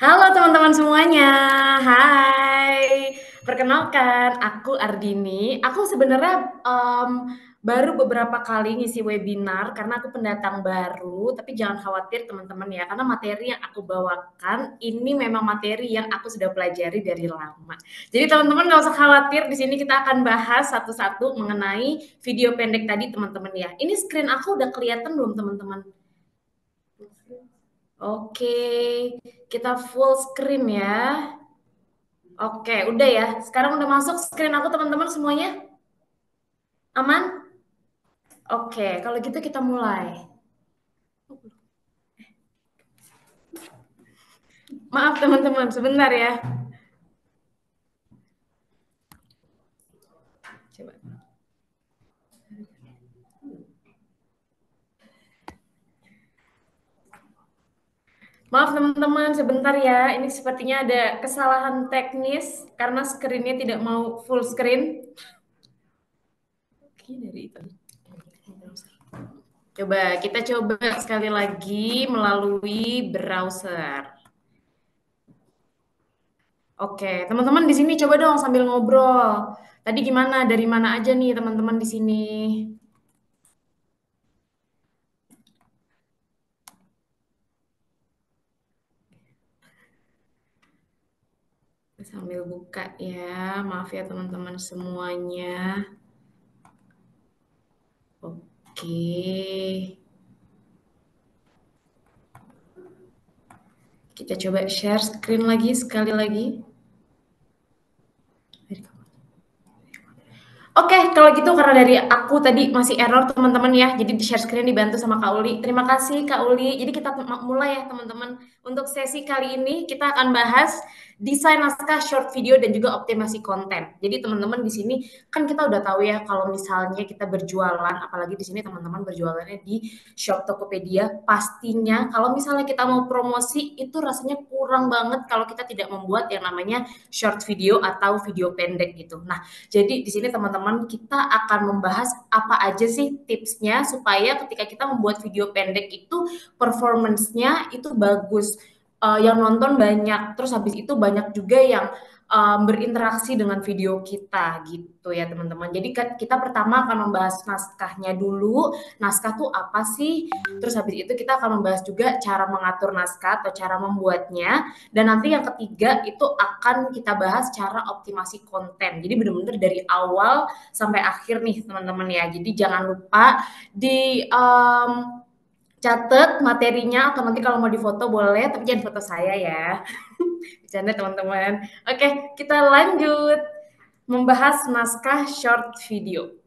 Halo teman-teman semuanya, hai. Perkenalkan, aku Ardini. Aku sebenarnya baru beberapa kali ngisi webinar karena aku pendatang baru. Tapi jangan khawatir teman-teman ya, karena materi yang aku bawakan ini memang materi yang aku sudah pelajari dari lama. Jadi teman-teman nggak usah khawatir. Di sini kita akan bahas satu-satu mengenai video pendek tadi teman-teman ya. Ini screen aku udah kelihatan belum teman-teman? Oke, kita full screen ya. Oke, udah ya. Sekarang udah masuk screen aku teman-teman semuanya? Aman? Oke, kalau gitu kita mulai. Maaf teman-teman, sebentar ya. Coba. Maaf teman-teman, sebentar ya. Ini sepertinya ada kesalahan teknis karena screen-nya tidak mau full screen. Oke, dari itu. Coba kita coba sekali lagi melalui browser. Oke, teman-teman di sini coba dong sambil ngobrol. Tadi gimana? Dari mana aja nih teman-teman di sini? Sambil buka ya. Maaf ya teman-teman semuanya. Oke. Kita coba share screen lagi sekali lagi. Oke, kalau gitu karena dari aku tadi masih error teman-teman ya. Jadi di share screen dibantu sama Kak Uli. Terima kasih Kak Uli. Jadi kita mulai ya teman-teman. Untuk sesi kali ini kita akan bahas desain naskah short video dan juga optimasi konten. Jadi teman-teman di sini kan kita udah tahu ya kalau misalnya kita berjualan, apalagi di sini teman-teman berjualannya di shop Tokopedia, pastinya kalau misalnya kita mau promosi itu rasanya kurang banget kalau kita tidak membuat yang namanya short video atau video pendek gitu. Nah, jadi di sini teman-teman kita akan membahas apa aja sih tipsnya supaya ketika kita membuat video pendek itu performance-nya itu bagus. Yang nonton banyak, terus habis itu banyak juga yang berinteraksi dengan video kita gitu ya teman-teman. Jadi kita pertama akan membahas naskahnya dulu. Naskah tuh apa sih? Terus habis itu kita akan membahas juga cara mengatur naskah atau cara membuatnya. Dan nanti yang ketiga itu akan kita bahas cara optimasi konten. Jadi benar-benar dari awal sampai akhir nih teman-teman ya. Jadi jangan lupa di catat materinya atau nanti kalau mau difoto boleh, tapi jangan foto saya ya. Bercanda teman-teman. Oke, kita lanjut membahas naskah short video.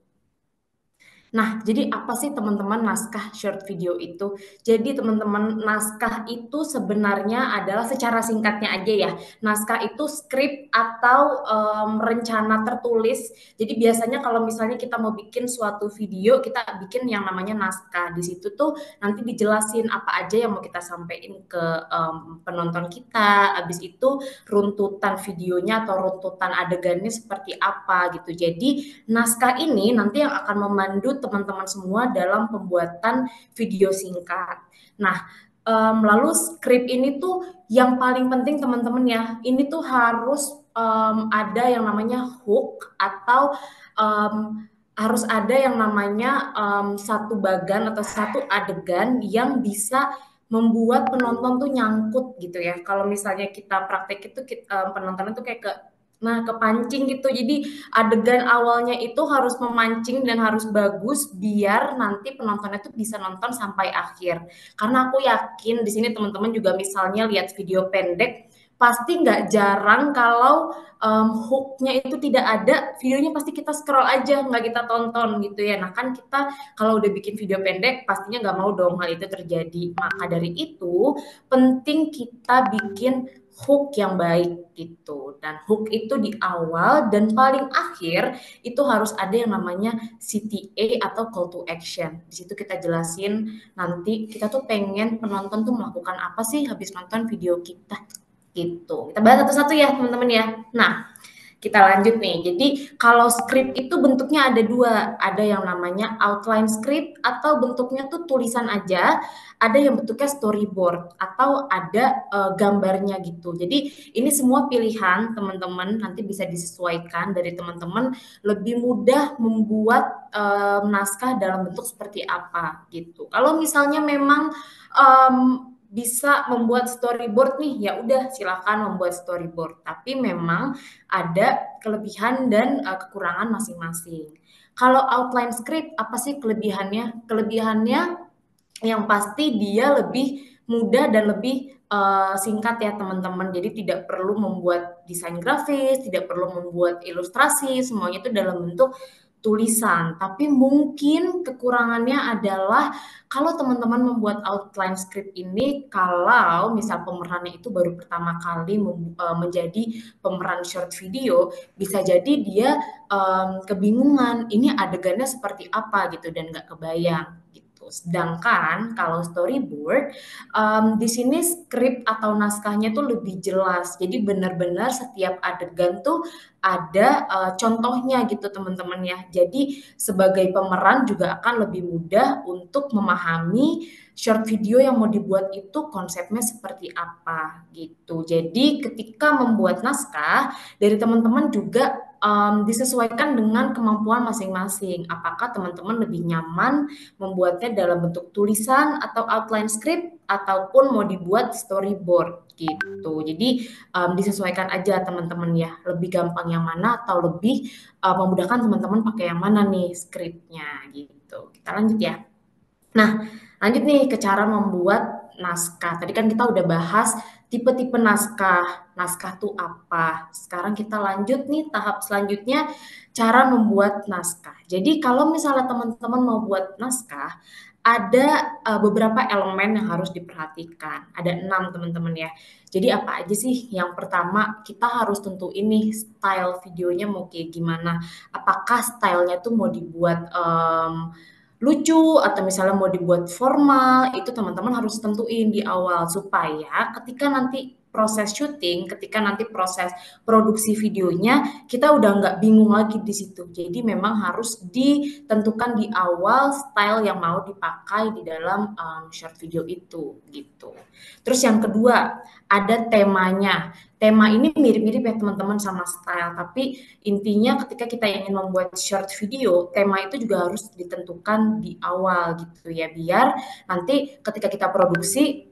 Nah, jadi apa sih teman-teman naskah short video itu? Jadi teman-teman naskah itu sebenarnya adalah secara singkatnya aja ya. Naskah itu skrip atau rencana tertulis. Jadi biasanya kalau misalnya kita mau bikin suatu video, kita bikin yang namanya naskah. Di situ tuh nanti dijelasin apa aja yang mau kita sampaikan ke penonton kita. Habis itu runtutan videonya atau runtutan adegannya seperti apa gitu. Jadi naskah ini nanti yang akan memandu teman-teman semua dalam pembuatan video singkat. Nah, lalu skrip ini tuh yang paling penting teman-teman ya, ini tuh harus ada yang namanya hook atau harus ada yang namanya satu bagan atau satu adegan yang bisa membuat penonton tuh nyangkut gitu ya. Kalau misalnya kita praktek itu penonton itu kayak kepancing gitu. Jadi adegan awalnya itu harus memancing dan harus bagus biar nanti penontonnya tuh bisa nonton sampai akhir. Karena aku yakin di sini teman-teman juga misalnya lihat video pendek pasti nggak jarang kalau hooknya itu tidak ada, videonya pasti kita scroll aja, nggak kita tonton gitu ya. Nah kan kita kalau udah bikin video pendek pastinya nggak mau dong hal itu terjadi. Maka dari itu penting kita bikin hook yang baik gitu. Dan hook itu di awal dan paling akhir itu harus ada yang namanya CTA atau call to action. Di situ kita jelasin nanti kita tuh pengen penonton tuh melakukan apa sih habis nonton video kita gitu. Kita bahas satu-satu ya teman-teman ya. Nah, Kita lanjut nih. Jadi kalau skrip itu bentuknya ada dua, ada yang namanya outline script atau bentuknya tuh tulisan aja, ada yang bentuknya storyboard atau ada gambarnya gitu. Jadi ini semua pilihan teman-teman, nanti bisa disesuaikan dari teman-teman lebih mudah membuat naskah dalam bentuk seperti apa gitu. Kalau misalnya memang bisa membuat storyboard nih, ya udah silakan membuat storyboard. Tapi memang ada kelebihan dan kekurangan masing-masing. Kalau outline script apa sih kelebihannya? Kelebihannya yang pasti dia lebih mudah dan lebih singkat ya teman-teman. Jadi tidak perlu membuat desain grafis, tidak perlu membuat ilustrasi, semuanya itu dalam bentuk tulisan. Tapi mungkin kekurangannya adalah kalau teman-teman membuat outline script ini, kalau misal pemerannya itu baru pertama kali menjadi pemeran short video, bisa jadi dia kebingungan ini adegannya seperti apa gitu dan nggak kebayang gitu. Sedangkan kalau storyboard, di sini skrip atau naskahnya tuh lebih jelas. Jadi benar-benar setiap adegan tuh ada contohnya gitu teman-teman ya. Jadi sebagai pemeran juga akan lebih mudah untuk memahami short video yang mau dibuat itu konsepnya seperti apa gitu. Jadi ketika membuat naskah dari teman-teman juga disesuaikan dengan kemampuan masing-masing. Apakah teman-teman lebih nyaman membuatnya dalam bentuk tulisan atau outline script ataupun mau dibuat storyboard gitu. Jadi disesuaikan aja teman-teman ya, lebih gampang yang mana atau lebih memudahkan teman-teman pakai yang mana nih skripnya gitu. Kita lanjut ya. Nah, lanjut nih ke cara membuat naskah. Tadi kan kita udah bahas tipe-tipe naskah. Naskah tuh apa? Sekarang kita lanjut nih tahap selanjutnya, cara membuat naskah. Jadi kalau misalnya teman-teman mau buat naskah, ada beberapa elemen yang harus diperhatikan. Ada 6 teman-teman ya. Jadi apa aja sih? Yang pertama, kita harus tentuin nih style videonya mau kayak gimana. Apakah stylenya tuh mau dibuat lucu atau misalnya mau dibuat formal, itu teman-teman harus tentuin di awal supaya ketika nanti proses syuting, ketika nanti proses produksi videonya, kita udah nggak bingung lagi di situ. Jadi memang harus ditentukan di awal style yang mau dipakai di dalam short video itu gitu. Terus yang kedua, ada temanya. Tema ini mirip-mirip ya teman-teman sama style, tapi intinya ketika kita ingin membuat short video, tema itu juga harus ditentukan di awal gitu ya, biar nanti ketika kita produksi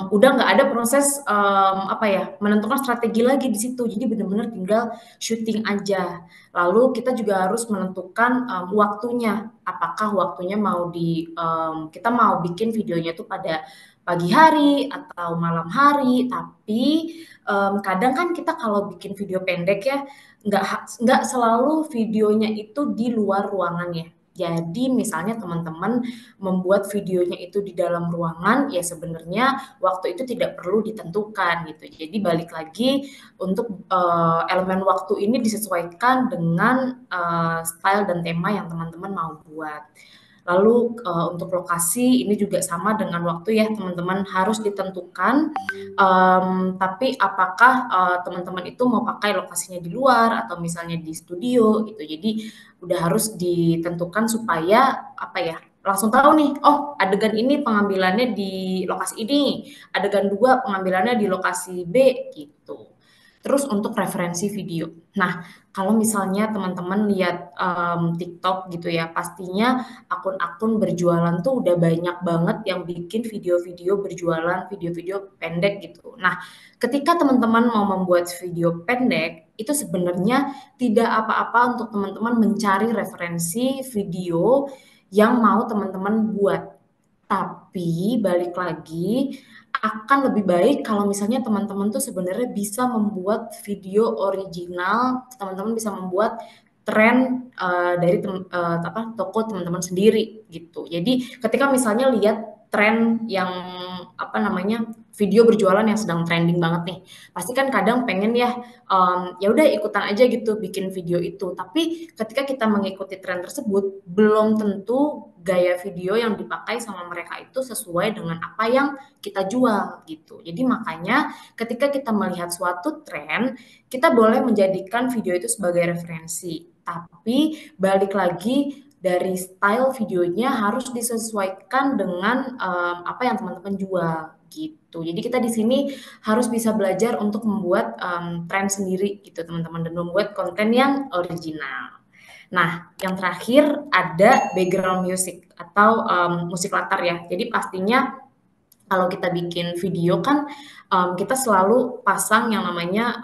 udah nggak ada proses apa ya menentukan strategi lagi di situ. Jadi benar-benar tinggal syuting aja. Lalu kita juga harus menentukan waktunya. Apakah waktunya mau kita mau bikin videonya tuh pada pagi hari atau malam hari. Tapi kadang kan kita kalau bikin video pendek ya nggak selalu videonya itu di luar ruangan ya. Jadi misalnya teman-teman membuat videonya itu di dalam ruangan, ya sebenarnya waktu itu tidak perlu ditentukan gitu. Jadi balik lagi untuk elemen waktu ini disesuaikan dengan style dan tema yang teman-teman mau buat. Lalu untuk lokasi ini juga sama dengan waktu ya teman-teman harus ditentukan. Tapi apakah teman-teman itu mau pakai lokasinya di luar atau misalnya di studio gitu. Jadi udah harus ditentukan supaya apa ya langsung tahu nih, oh adegan ini pengambilannya di lokasi ini, adegan 2 pengambilannya di lokasi B gitu. Terus untuk referensi video. Nah, kalau misalnya teman-teman lihat TikTok gitu ya, pastinya akun-akun berjualan tuh udah banyak banget yang bikin video-video berjualan, video-video pendek gitu. Nah, ketika teman-teman mau membuat video pendek, itu sebenarnya tidak apa-apa untuk teman-teman mencari referensi video yang mau teman-teman buat. Tapi balik lagi, akan lebih baik kalau misalnya teman-teman tuh sebenarnya bisa membuat video original, teman-teman bisa membuat dari toko teman-teman sendiri gitu. Jadi ketika misalnya lihat tren yang video berjualan yang sedang trending banget nih. Pasti kan kadang pengen ya, ya udah ikutan aja gitu bikin video itu. Tapi ketika kita mengikuti tren tersebut, belum tentu gaya video yang dipakai sama mereka itu sesuai dengan apa yang kita jual gitu. Jadi makanya ketika kita melihat suatu tren, kita boleh menjadikan video itu sebagai referensi. Tapi balik lagi dari style videonya harus disesuaikan dengan apa yang teman-teman jual gitu. Jadi kita di sini harus bisa belajar untuk membuat tren sendiri gitu teman-teman dan membuat konten yang original. Nah, yang terakhir ada background music atau musik latar ya. Jadi pastinya kalau kita bikin video kan kita selalu pasang yang namanya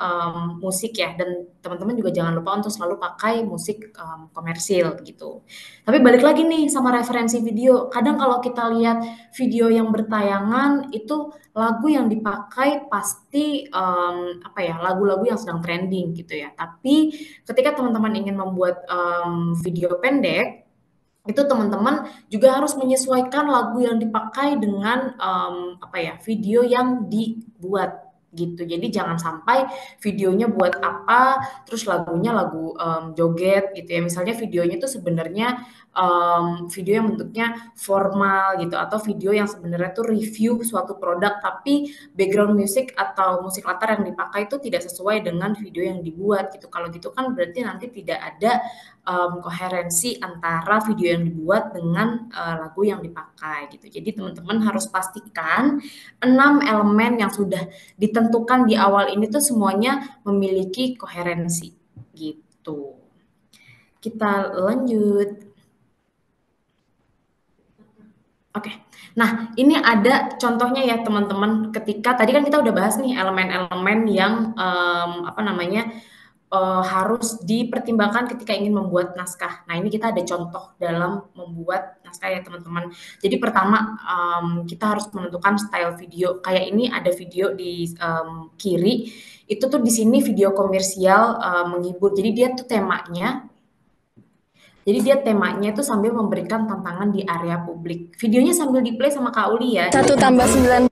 musik ya, dan teman-teman juga jangan lupa untuk selalu pakai musik komersil gitu. Tapi balik lagi nih sama referensi video, kadang kalau kita lihat video yang bertayangan itu lagu yang dipakai pasti lagu-lagu yang sedang trending gitu ya. Tapi ketika teman-teman ingin membuat video pendek, itu teman-teman juga harus menyesuaikan lagu yang dipakai dengan video yang dibuat gitu. Jadi jangan sampai videonya buat apa, terus lagunya lagu joget gitu ya. Misalnya videonya itu sebenarnya video yang bentuknya formal gitu, atau video yang sebenarnya tuh review suatu produk, tapi background music atau musik latar yang dipakai itu tidak sesuai dengan video yang dibuat gitu. Kalau gitu kan berarti nanti tidak ada koherensi antara video yang dibuat dengan lagu yang dipakai gitu. Jadi teman-teman harus pastikan 6 elemen yang sudah ditentukan di awal ini tuh semuanya memiliki koherensi gitu. Kita lanjut. Oke. Nah, ini ada contohnya ya teman-teman. Ketika tadi kan kita udah bahas nih elemen-elemen yang harus dipertimbangkan ketika ingin membuat naskah. Nah, ini kita ada contoh dalam membuat naskah ya teman-teman. Jadi pertama kita harus menentukan style video. Kayak ini ada video di kiri. Itu tuh di sini video komersial menghibur. Jadi dia tuh temanya. Jadi dia temanya itu sambil memberikan tantangan di area publik. Videonya sambil di-play sama Kak Uli ya. 1 tambah 9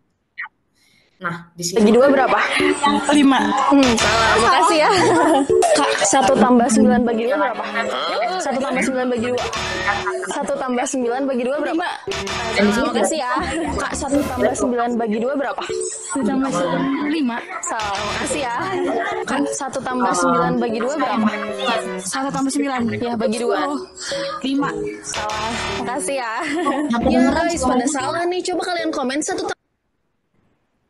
Nah, di sini bagi 2 berapa? 5. Salah, makasih ya. Kak, 1 tambah 9 bagi 2 berapa? 1 tambah 9 bagi 2. 1 tambah 9 bagi 2 berapa? Salah, makasih ya. Kak, 1 tambah 9 bagi 2 berapa? 1 tambah 5. Salah, makasih ya. Kak, 1 tambah 9 bagi 2 berapa? 1 tambah 9. Ya, bagi 2. 5. Salah, makasih ya. Ya guys, pada salah nih. Coba kalian komen 1 tambah.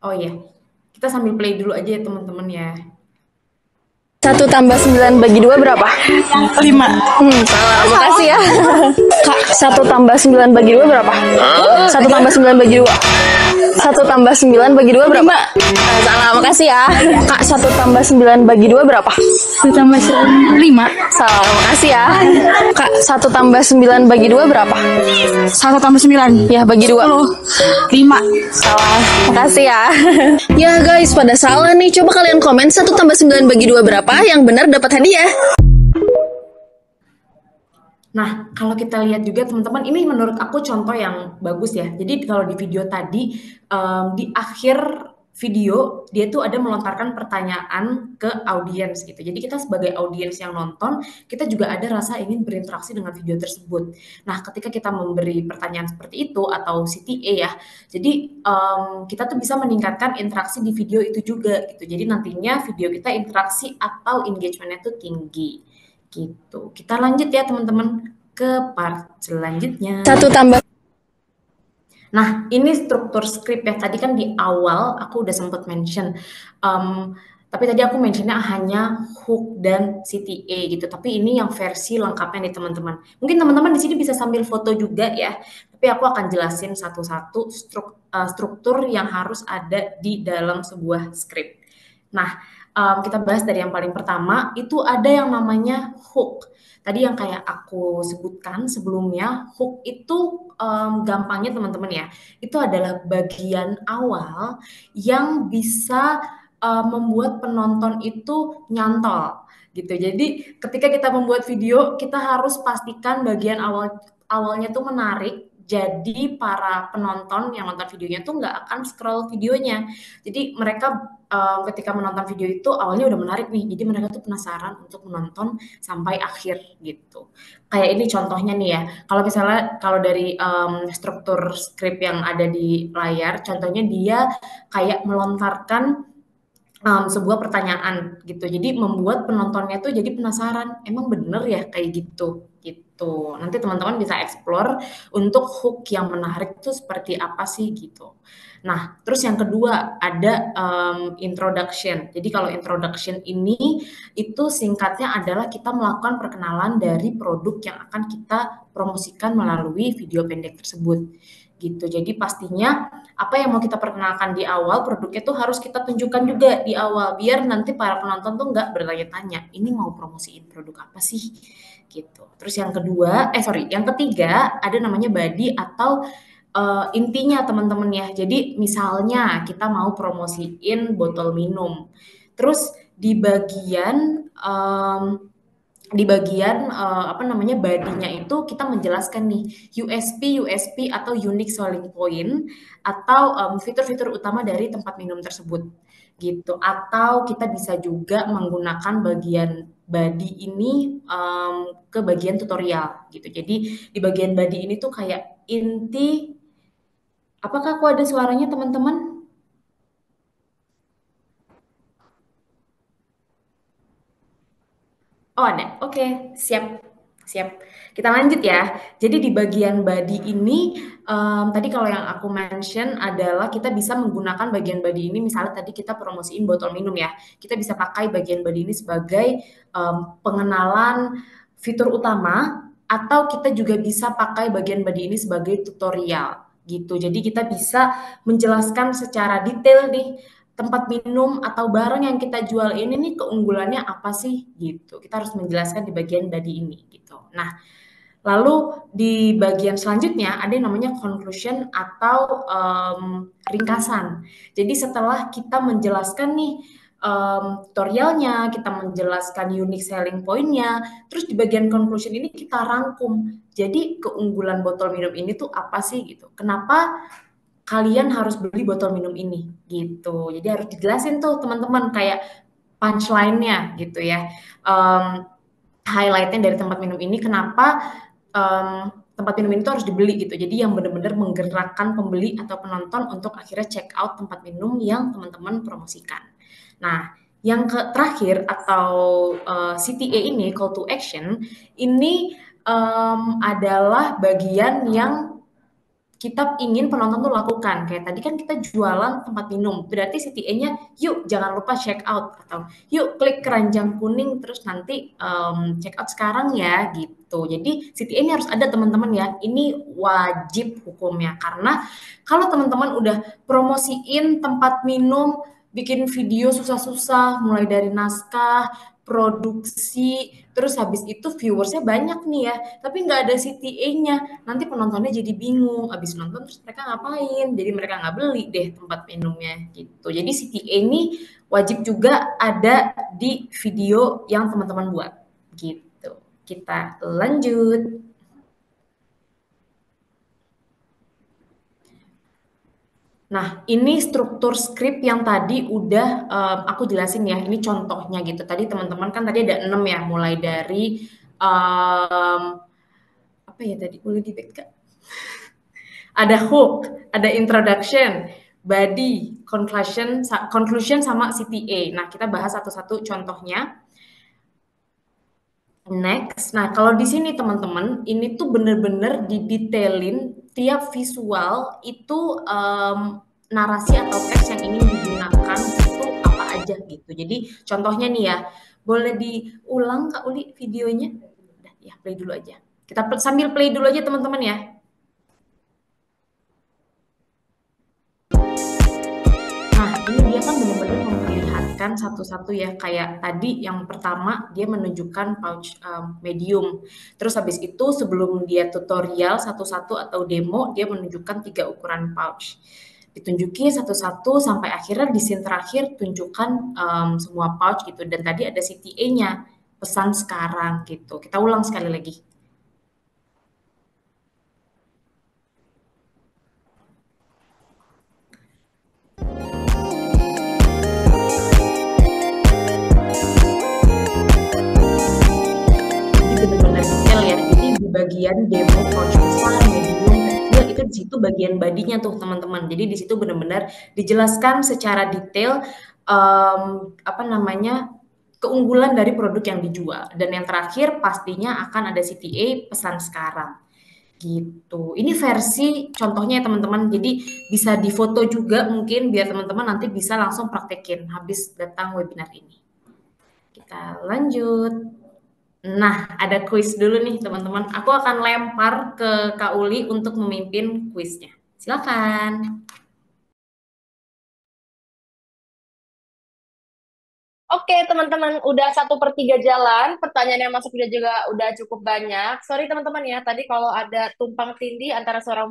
Oh iya, kita sambil play dulu aja ya teman-teman ya. 1 tambah 9 bagi 2 berapa? 5. Salah, makasih ya. Kak, 1 tambah 9 bagi 2 berapa? 1 tambah 9 bagi 2. 1 tambah 9 bagi 2 berapa? Salah, makasih ya. Kak, 1 tambah 9 bagi 2 berapa? 1 tambah 5. Salah, makasih ya. Kak, 1 tambah 9 bagi 2 berapa? 1 tambah 9. Ya, bagi 2. 5. Salah, makasih ya. Ya guys, pada salah nih. Coba kalian komen 1 tambah 9 bagi 2 berapa? Yang benar dapat hadiah. Nah, kalau kita lihat juga teman-teman, ini menurut aku contoh yang bagus ya. Jadi kalau di video tadi, di akhir video, dia tuh ada melontarkan pertanyaan ke audiens gitu. Jadi kita sebagai audiens yang nonton, kita juga ada rasa ingin berinteraksi dengan video tersebut. Nah, ketika kita memberi pertanyaan seperti itu, atau CTA ya, jadi kita tuh bisa meningkatkan interaksi di video itu juga gitu. Jadi nantinya video kita interaksi atau engagement-nya tuh tinggi. Gitu. Kita lanjut ya teman-teman ke part selanjutnya. 1 tambah. Nah, ini struktur skrip ya. Tadi kan di awal aku udah sempat mention. Tapi tadi aku mentionnya hanya hook dan CTA gitu. Tapi ini yang versi lengkapnya nih teman-teman. Mungkin teman-teman di sini bisa sambil foto juga ya. Tapi aku akan jelasin satu-satu struktur yang harus ada di dalam sebuah skrip. Nah, kita bahas dari yang paling pertama, itu ada yang namanya hook. Tadi yang kayak aku sebutkan sebelumnya, hook itu gampangnya teman-teman ya, itu adalah bagian awal yang bisa membuat penonton itu nyantol gitu. Jadi ketika kita membuat video, kita harus pastikan bagian awalnya tuh menarik jadi para penonton yang nonton videonya tuh nggak akan scroll videonya. Jadi mereka ketika menonton video itu awalnya udah menarik nih, jadi mereka tuh penasaran untuk menonton sampai akhir gitu. Kayak ini contohnya nih ya, kalau misalnya kalau dari struktur skrip yang ada di layar, contohnya dia kayak melontarkan sebuah pertanyaan gitu. Jadi membuat penontonnya tuh jadi penasaran, emang bener ya kayak gitu gitu. Nanti teman-teman bisa explore untuk hook yang menarik itu seperti apa sih gitu. Nah, terus yang kedua ada introduction. Jadi kalau introduction ini itu singkatnya adalah kita melakukan perkenalan dari produk yang akan kita promosikan melalui video pendek tersebut gitu. Jadi pastinya apa yang mau kita perkenalkan di awal produknya tuh harus kita tunjukkan juga di awal biar nanti para penonton tuh nggak bertanya-tanya ini mau promosiin produk apa sih gitu. Terus yang kedua, yang ketiga ada namanya body atau intinya teman-teman ya. Jadi misalnya kita mau promosiin botol minum, terus di bagian apa namanya badinya itu kita menjelaskan nih USP atau unique selling point atau fitur-fitur utama dari tempat minum tersebut gitu. Atau kita bisa juga menggunakan bagian body ini ke bagian tutorial gitu. Jadi di bagian body ini tuh kayak inti. Apakah aku ada suaranya teman-teman? Oh ada, oke, siap, siap. Kita lanjut ya. Jadi di bagian body ini, tadi kalau yang aku mention adalah kita bisa menggunakan bagian body ini, misalnya tadi kita promosiin botol minum ya, kita bisa pakai bagian body ini sebagai pengenalan fitur utama, atau kita juga bisa pakai bagian body ini sebagai tutorial gitu. Jadi kita bisa menjelaskan secara detail nih tempat minum atau barang yang kita jual ini nih keunggulannya apa sih gitu. Kita harus menjelaskan di bagian body ini gitu. Nah, lalu di bagian selanjutnya ada yang namanya conclusion atau ringkasan. Jadi setelah kita menjelaskan nih tutorialnya, kita menjelaskan unique selling point-nya, terus di bagian conclusion ini kita rangkum. Jadi keunggulan botol minum ini tuh apa sih gitu. Kenapa kalian harus beli botol minum ini gitu. Jadi harus dijelasin tuh teman-teman kayak punchline-nya gitu ya. Highlight-nya dari tempat minum ini kenapa tempat minum ini tuh harus dibeli gitu. Jadi yang benar-benar menggerakkan pembeli atau penonton untuk akhirnya check out tempat minum yang teman-teman promosikan. Nah, yang terakhir atau CTA ini call to action ini adalah bagian yang kita ingin penonton tuh lakukan. Kayak tadi kan kita jualan tempat minum, berarti CTA-nya yuk jangan lupa check out atau yuk klik keranjang kuning terus nanti check out sekarang ya gitu. Jadi CTA ini harus ada teman-teman ya. Ini wajib hukumnya karena kalau teman-teman udah promosiin tempat minum, bikin video susah-susah mulai dari naskah, produksi, terus habis itu viewersnya banyak nih ya, tapi nggak ada CTA-nya, nanti penontonnya jadi bingung, habis nonton terus mereka ngapain, jadi mereka nggak beli deh tempat minumnya gitu. Jadi CTA ini wajib juga ada di video yang teman-teman buat gitu. Kita lanjut. Nah, ini struktur skrip yang tadi udah aku jelasin ya. Ini contohnya gitu. Tadi teman-teman kan tadi ada 6 ya, mulai dari apa ya tadi? Boleh di-back Kak? Ada hook, ada introduction, body, conclusion sama CTA. Nah, kita bahas satu-satu contohnya. Next, nah kalau di sini teman-teman, ini tuh bener-bener didetailin tiap visual itu narasi atau teks yang ingin digunakan itu apa aja gitu. Jadi contohnya nih ya, boleh diulang Kak Uli videonya? Udah, ya play dulu aja. Kita sambil play dulu aja teman-teman ya. Nah, ini dia kan benar-benar memperlihatkan satu-satu ya, kayak tadi yang pertama dia menunjukkan pouch medium. Terus habis itu sebelum dia tutorial satu-satu atau demo, dia menunjukkan 3 ukuran pouch. Ditunjukin satu-satu sampai akhirnya di scene terakhir tunjukkan semua pouch gitu. Dan tadi ada CTA-nya, pesan sekarang gitu. Kita ulang sekali lagi. bagian demo Photoshop, Medium, kecil, itu di situ bagian badinya tuh teman-teman. Jadi di situ benar-benar dijelaskan secara detail apa namanya keunggulan dari produk yang dijual. Dan yang terakhir pastinya akan ada CTA pesan sekarang gitu. Ini versi contohnya ya teman-teman. Jadi bisa difoto juga mungkin biar teman-teman nanti bisa langsung praktekin habis datang webinar ini. Kita lanjut. Nah, ada kuis dulu nih teman-teman. Aku akan lempar ke Kak Uli untuk memimpin kuisnya. Silakan. Oke teman-teman, udah 1/3 jalan. Pertanyaan yang masuk juga udah cukup banyak. Sorry teman-teman ya, tadi kalau ada tumpang tindih antara suara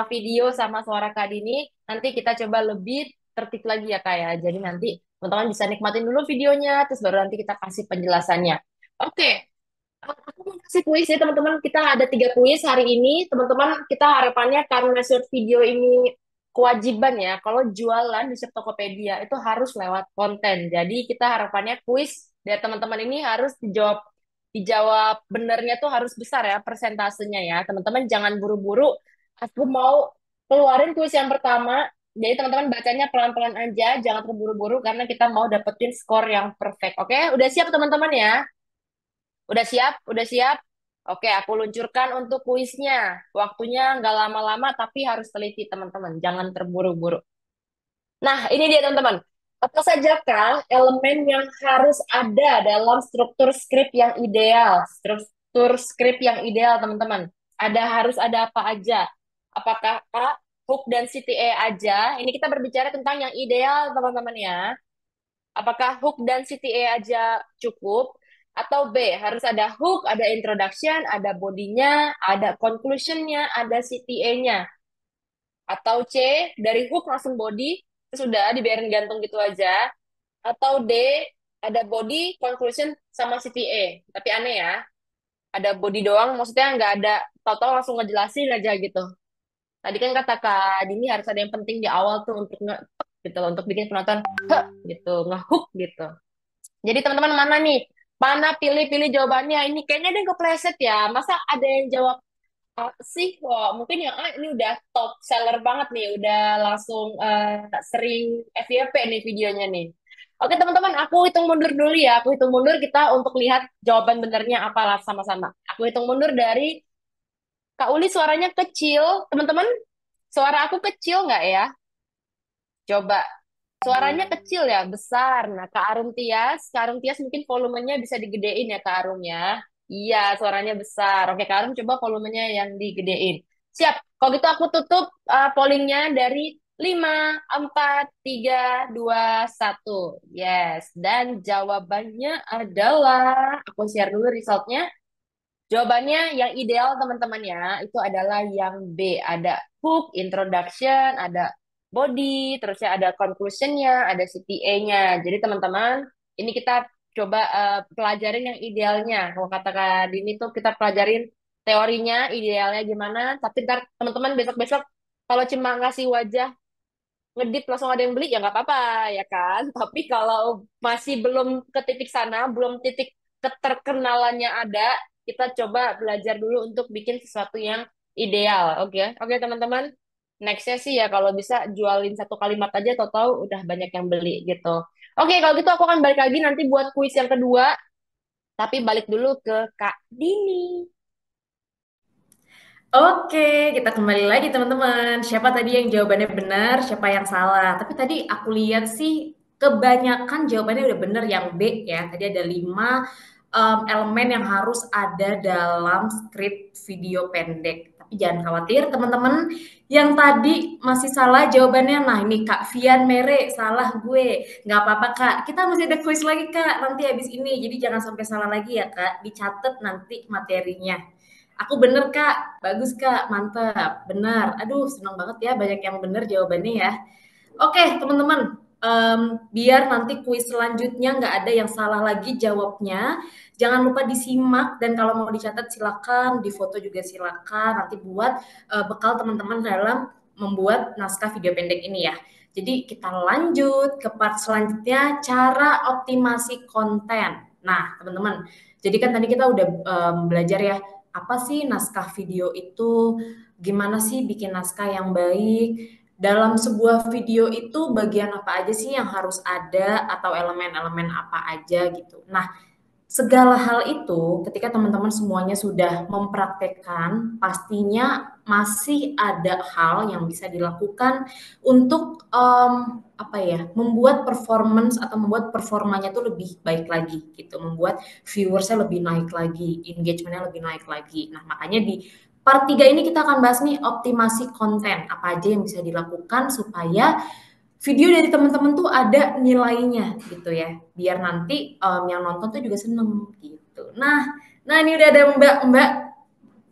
video sama suara Kak Dini, nanti kita coba lebih tertib lagi ya Kak ya. Jadi nanti teman-teman bisa nikmatin dulu videonya, terus baru nanti kita kasih penjelasannya. Oke, aku mau kasih kuis ya teman-teman. Kita ada 3 kuis hari ini. Teman-teman, kita harapannya karena short video ini kewajiban ya. Kalau jualan di shop Tokopedia itu harus lewat konten. Jadi kita harapannya kuis dari teman-teman ini harus dijawab benernya tuh harus besar ya persentasenya ya. Teman-teman jangan buru-buru. Aku mau keluarin kuis yang pertama. Jadi teman-teman bacanya pelan-pelan aja, jangan terburu-buru karena kita mau dapetin skor yang perfect. Oke, udah siap teman-teman ya? Udah siap? Udah siap? Oke, aku luncurkan untuk kuisnya. Waktunya nggak lama-lama, tapi harus teliti, teman-teman. Jangan terburu-buru. Nah, ini dia, teman-teman. Apa saja kah elemen yang harus ada dalam struktur skrip yang ideal? Struktur skrip yang ideal, teman-teman. Harus ada apa aja? Apakah Kak, hook dan CTA aja? Ini kita berbicara tentang yang ideal, teman-teman ya. Apakah hook dan CTA aja cukup? Atau B, harus ada hook, ada introduction, ada bodinya, ada conclusionnya, ada CTA-nya. Atau C, dari hook langsung body, terus udah dibiarin gantung gitu aja. Atau D, ada body, conclusion, sama CTA. Tapi aneh ya, ada body doang, maksudnya nggak ada, tau-tau langsung ngejelasin aja gitu. Tadi kan kata Kak Dini harus ada yang penting di awal tuh untuk gitu loh, untuk bikin penonton gitu, ngehook gitu. Jadi teman-teman mana nih? Mana pilih-pilih jawabannya? Ini kayaknya dia kepleset ya. Masa ada yang jawab A sih? Wah, mungkin yang A ini udah top seller banget nih. Udah langsung sering FYP nih videonya nih. Oke teman-teman, aku hitung mundur dulu ya. Aku hitung mundur kita untuk lihat jawaban benernya apalah sama-sama. Aku hitung mundur dari Kak Uli suaranya kecil. Teman-teman, suara aku kecil nggak ya? Coba. Suaranya kecil ya, besar. Nah, Kak Arum Tias mungkin volumenya bisa digedein ya, Kak Arum ya. Iya, suaranya besar. Oke, Kak Arum coba volumenya yang digedein. Siap. Kalau gitu aku tutup pollingnya dari 5, 4, 3, 2, 1. Yes. Dan jawabannya adalah, aku share dulu resultnya. Jawabannya yang ideal teman-teman ya, itu adalah yang B. Ada hook, introduction, ada body, terusnya ada conclusionnya, ada CTA-nya. Jadi teman-teman, ini kita coba pelajarin yang idealnya. Kalau kata Kak Dini tuh kita pelajarin teorinya, idealnya gimana. Tapi ntar teman-teman besok-besok kalau cuma ngasih wajah ngedit langsung ada yang beli ya nggak apa-apa ya kan. Tapi kalau masih belum ke titik sana, belum titik keterkenalannya ada, kita coba belajar dulu untuk bikin sesuatu yang ideal. Oke, oke teman-teman. Nextnya sih ya kalau bisa jualin satu kalimat aja, tahu-tahu udah banyak yang beli gitu. Oke, kalau gitu aku akan balik lagi nanti buat kuis yang kedua. Tapi balik dulu ke Kak Dini. Oke, kita kembali lagi teman-teman. Siapa tadi yang jawabannya benar, siapa yang salah. Tapi tadi aku lihat sih kebanyakan jawabannya udah benar yang B ya. Tadi ada 5 elemen yang harus ada dalam skrip video pendek. Tapi jangan khawatir teman-teman, yang tadi masih salah jawabannya. Nah ini Kak Vian Mere, salah gue. Nggak apa-apa Kak, kita masih ada quiz lagi Kak nanti habis ini. Jadi jangan sampai salah lagi ya Kak, dicatat nanti materinya. Aku bener Kak, bagus Kak, mantap, benar. Aduh, senang banget ya banyak yang bener jawabannya ya. Oke, teman-teman, biar nanti kuis selanjutnya nggak ada yang salah lagi jawabnya. Jangan lupa disimak dan kalau mau dicatat silakan, difoto juga silakan. Nanti buat bekal teman-teman dalam membuat naskah video pendek ini ya. Jadi kita lanjut ke part selanjutnya, cara optimasi konten. Nah, teman-teman, jadi kan tadi kita udah belajar ya apa sih naskah video itu, gimana sih bikin naskah yang baik, dalam sebuah video itu bagian apa aja sih yang harus ada atau elemen-elemen apa aja gitu. Nah, segala hal itu ketika teman-teman semuanya sudah mempraktekkan, pastinya masih ada hal yang bisa dilakukan untuk apa ya, membuat performance atau membuat performanya tuh lebih baik lagi gitu, membuat viewersnya lebih naik lagi, engagementnya lebih naik lagi. Nah, makanya di part 3 ini kita akan bahas nih optimasi konten, apa aja yang bisa dilakukan supaya video dari teman-teman tuh ada nilainya gitu ya, biar nanti yang nonton tuh juga seneng gitu. Nah ini udah ada mbak-mbak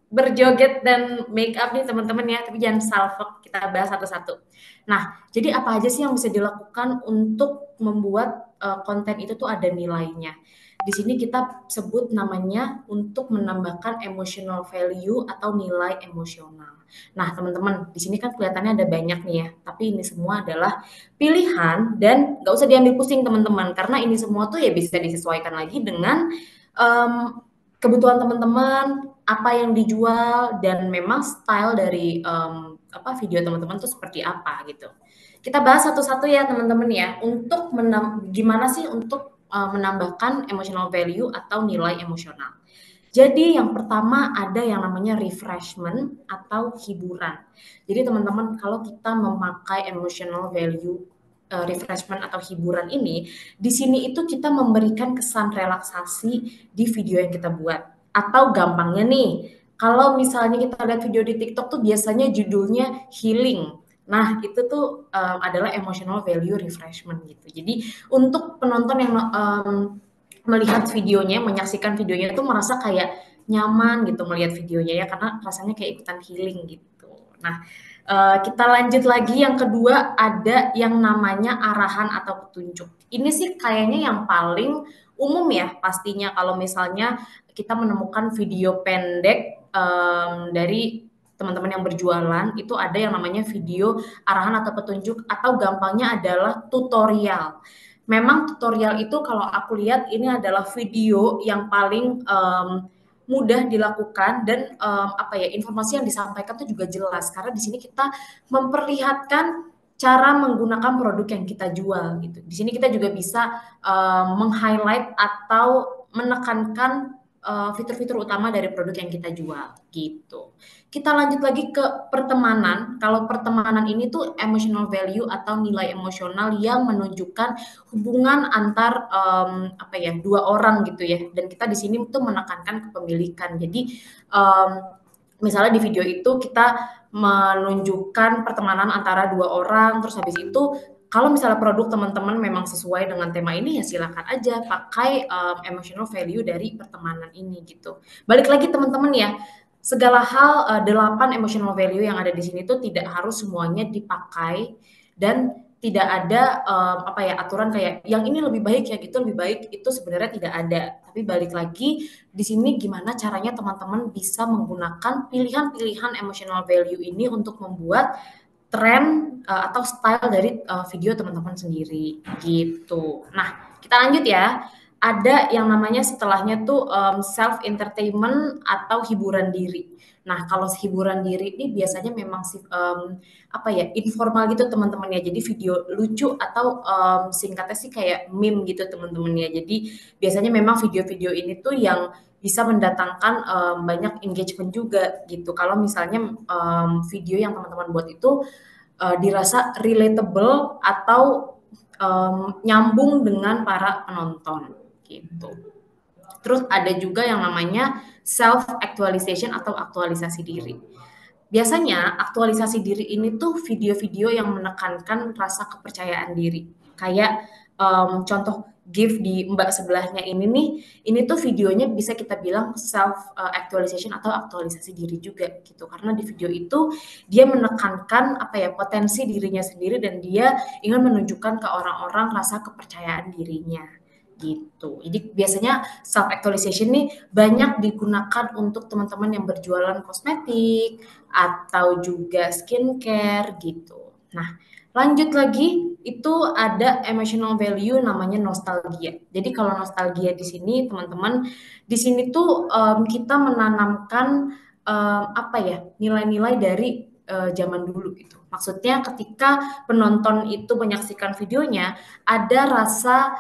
berjoget dan make up nih teman-teman ya, tapi jangan salfok, kita bahas satu-satu. Nah, jadi apa aja sih yang bisa dilakukan untuk membuat konten itu tuh ada nilainya? Di sini kita sebut namanya untuk menambahkan emotional value atau nilai emosional. Nah, teman-teman, di sini kan kelihatannya ada banyak nih ya, tapi ini semua adalah pilihan dan nggak usah diambil pusing teman-teman, karena ini semua tuh ya bisa disesuaikan lagi dengan kebutuhan teman-teman, apa yang dijual, dan memang style dari video teman-teman tuh seperti apa gitu. Kita bahas satu-satu ya teman-teman ya, untuk gimana sih untuk menambahkan emotional value atau nilai emosional. Jadi yang pertama ada yang namanya refreshment atau hiburan. Jadi teman-teman kalau kita memakai emotional value refreshment atau hiburan ini, di sini itu kita memberikan kesan relaksasi di video yang kita buat. Atau gampangnya nih, kalau misalnya kita lihat video di TikTok tuh biasanya judulnya healing. Nah, itu tuh adalah emotional value refreshment gitu. Jadi untuk penonton yang melihat videonya, menyaksikan videonya itu merasa kayak nyaman gitu melihat videonya ya, karena rasanya kayak ikutan healing gitu. Nah, kita lanjut lagi, yang kedua ada yang namanya arahan atau petunjuk. Ini sih kayaknya yang paling umum ya pastinya kalau misalnya kita menemukan video pendek dari teman-teman yang berjualan, itu ada yang namanya video arahan atau petunjuk, atau gampangnya adalah tutorial. Memang tutorial itu kalau aku lihat ini adalah video yang paling mudah dilakukan dan informasi yang disampaikan itu juga jelas, karena di sini kita memperlihatkan cara menggunakan produk yang kita jual gitu. Di sini kita juga bisa meng-highlight atau menekankan fitur-fitur utama dari produk yang kita jual gitu. Kita lanjut lagi ke pertemanan. Kalau pertemanan ini tuh emotional value atau nilai emosional yang menunjukkan hubungan antar dua orang gitu ya. Dan kita di sini tuh menekankan kepemilikan. Jadi misalnya di video itu kita menunjukkan pertemanan antara dua orang, terus habis itu kalau misalnya produk teman-teman memang sesuai dengan tema ini, ya silakan aja pakai emotional value dari pertemanan ini gitu. Balik lagi teman-teman ya, segala hal 8 emotional value yang ada di sini tuh tidak harus semuanya dipakai, dan tidak ada aturan kayak yang ini lebih baik ya gitu lebih baik, itu sebenarnya tidak ada. Tapi balik lagi di sini gimana caranya teman-teman bisa menggunakan pilihan-pilihan emotional value ini untuk membuat tren atau style dari video teman-teman sendiri gitu. Nah, kita lanjut ya. Ada yang namanya setelahnya tuh self entertainment atau hiburan diri. Nah, kalau hiburan diri ini biasanya memang informal gitu teman-teman ya. Jadi video lucu atau singkatnya sih kayak meme gitu teman-teman ya. Jadi biasanya memang video-video ini tuh yang bisa mendatangkan banyak engagement juga gitu. Kalau misalnya video yang teman-teman buat itu dirasa relatable atau nyambung dengan para penonton gitu. Terus ada juga yang namanya self actualization atau aktualisasi diri. Biasanya aktualisasi diri ini tuh video-video yang menekankan rasa kepercayaan diri. Kayak contoh gift di mbak sebelahnya ini nih, ini tuh videonya bisa kita bilang self actualization atau aktualisasi diri juga gitu. Karena di video itu dia menekankan potensi dirinya sendiri, dan dia ingin menunjukkan ke orang-orang rasa kepercayaan dirinya gitu. Jadi biasanya self actualization nih banyak digunakan untuk teman-teman yang berjualan kosmetik atau juga skincare gitu. Nah, lanjut lagi, itu ada emotional value namanya nostalgia. Jadi kalau nostalgia di sini teman-teman, di sini tuh kita menanamkan apa ya, nilai-nilai dari zaman dulu gitu. Maksudnya ketika penonton itu menyaksikan videonya ada rasa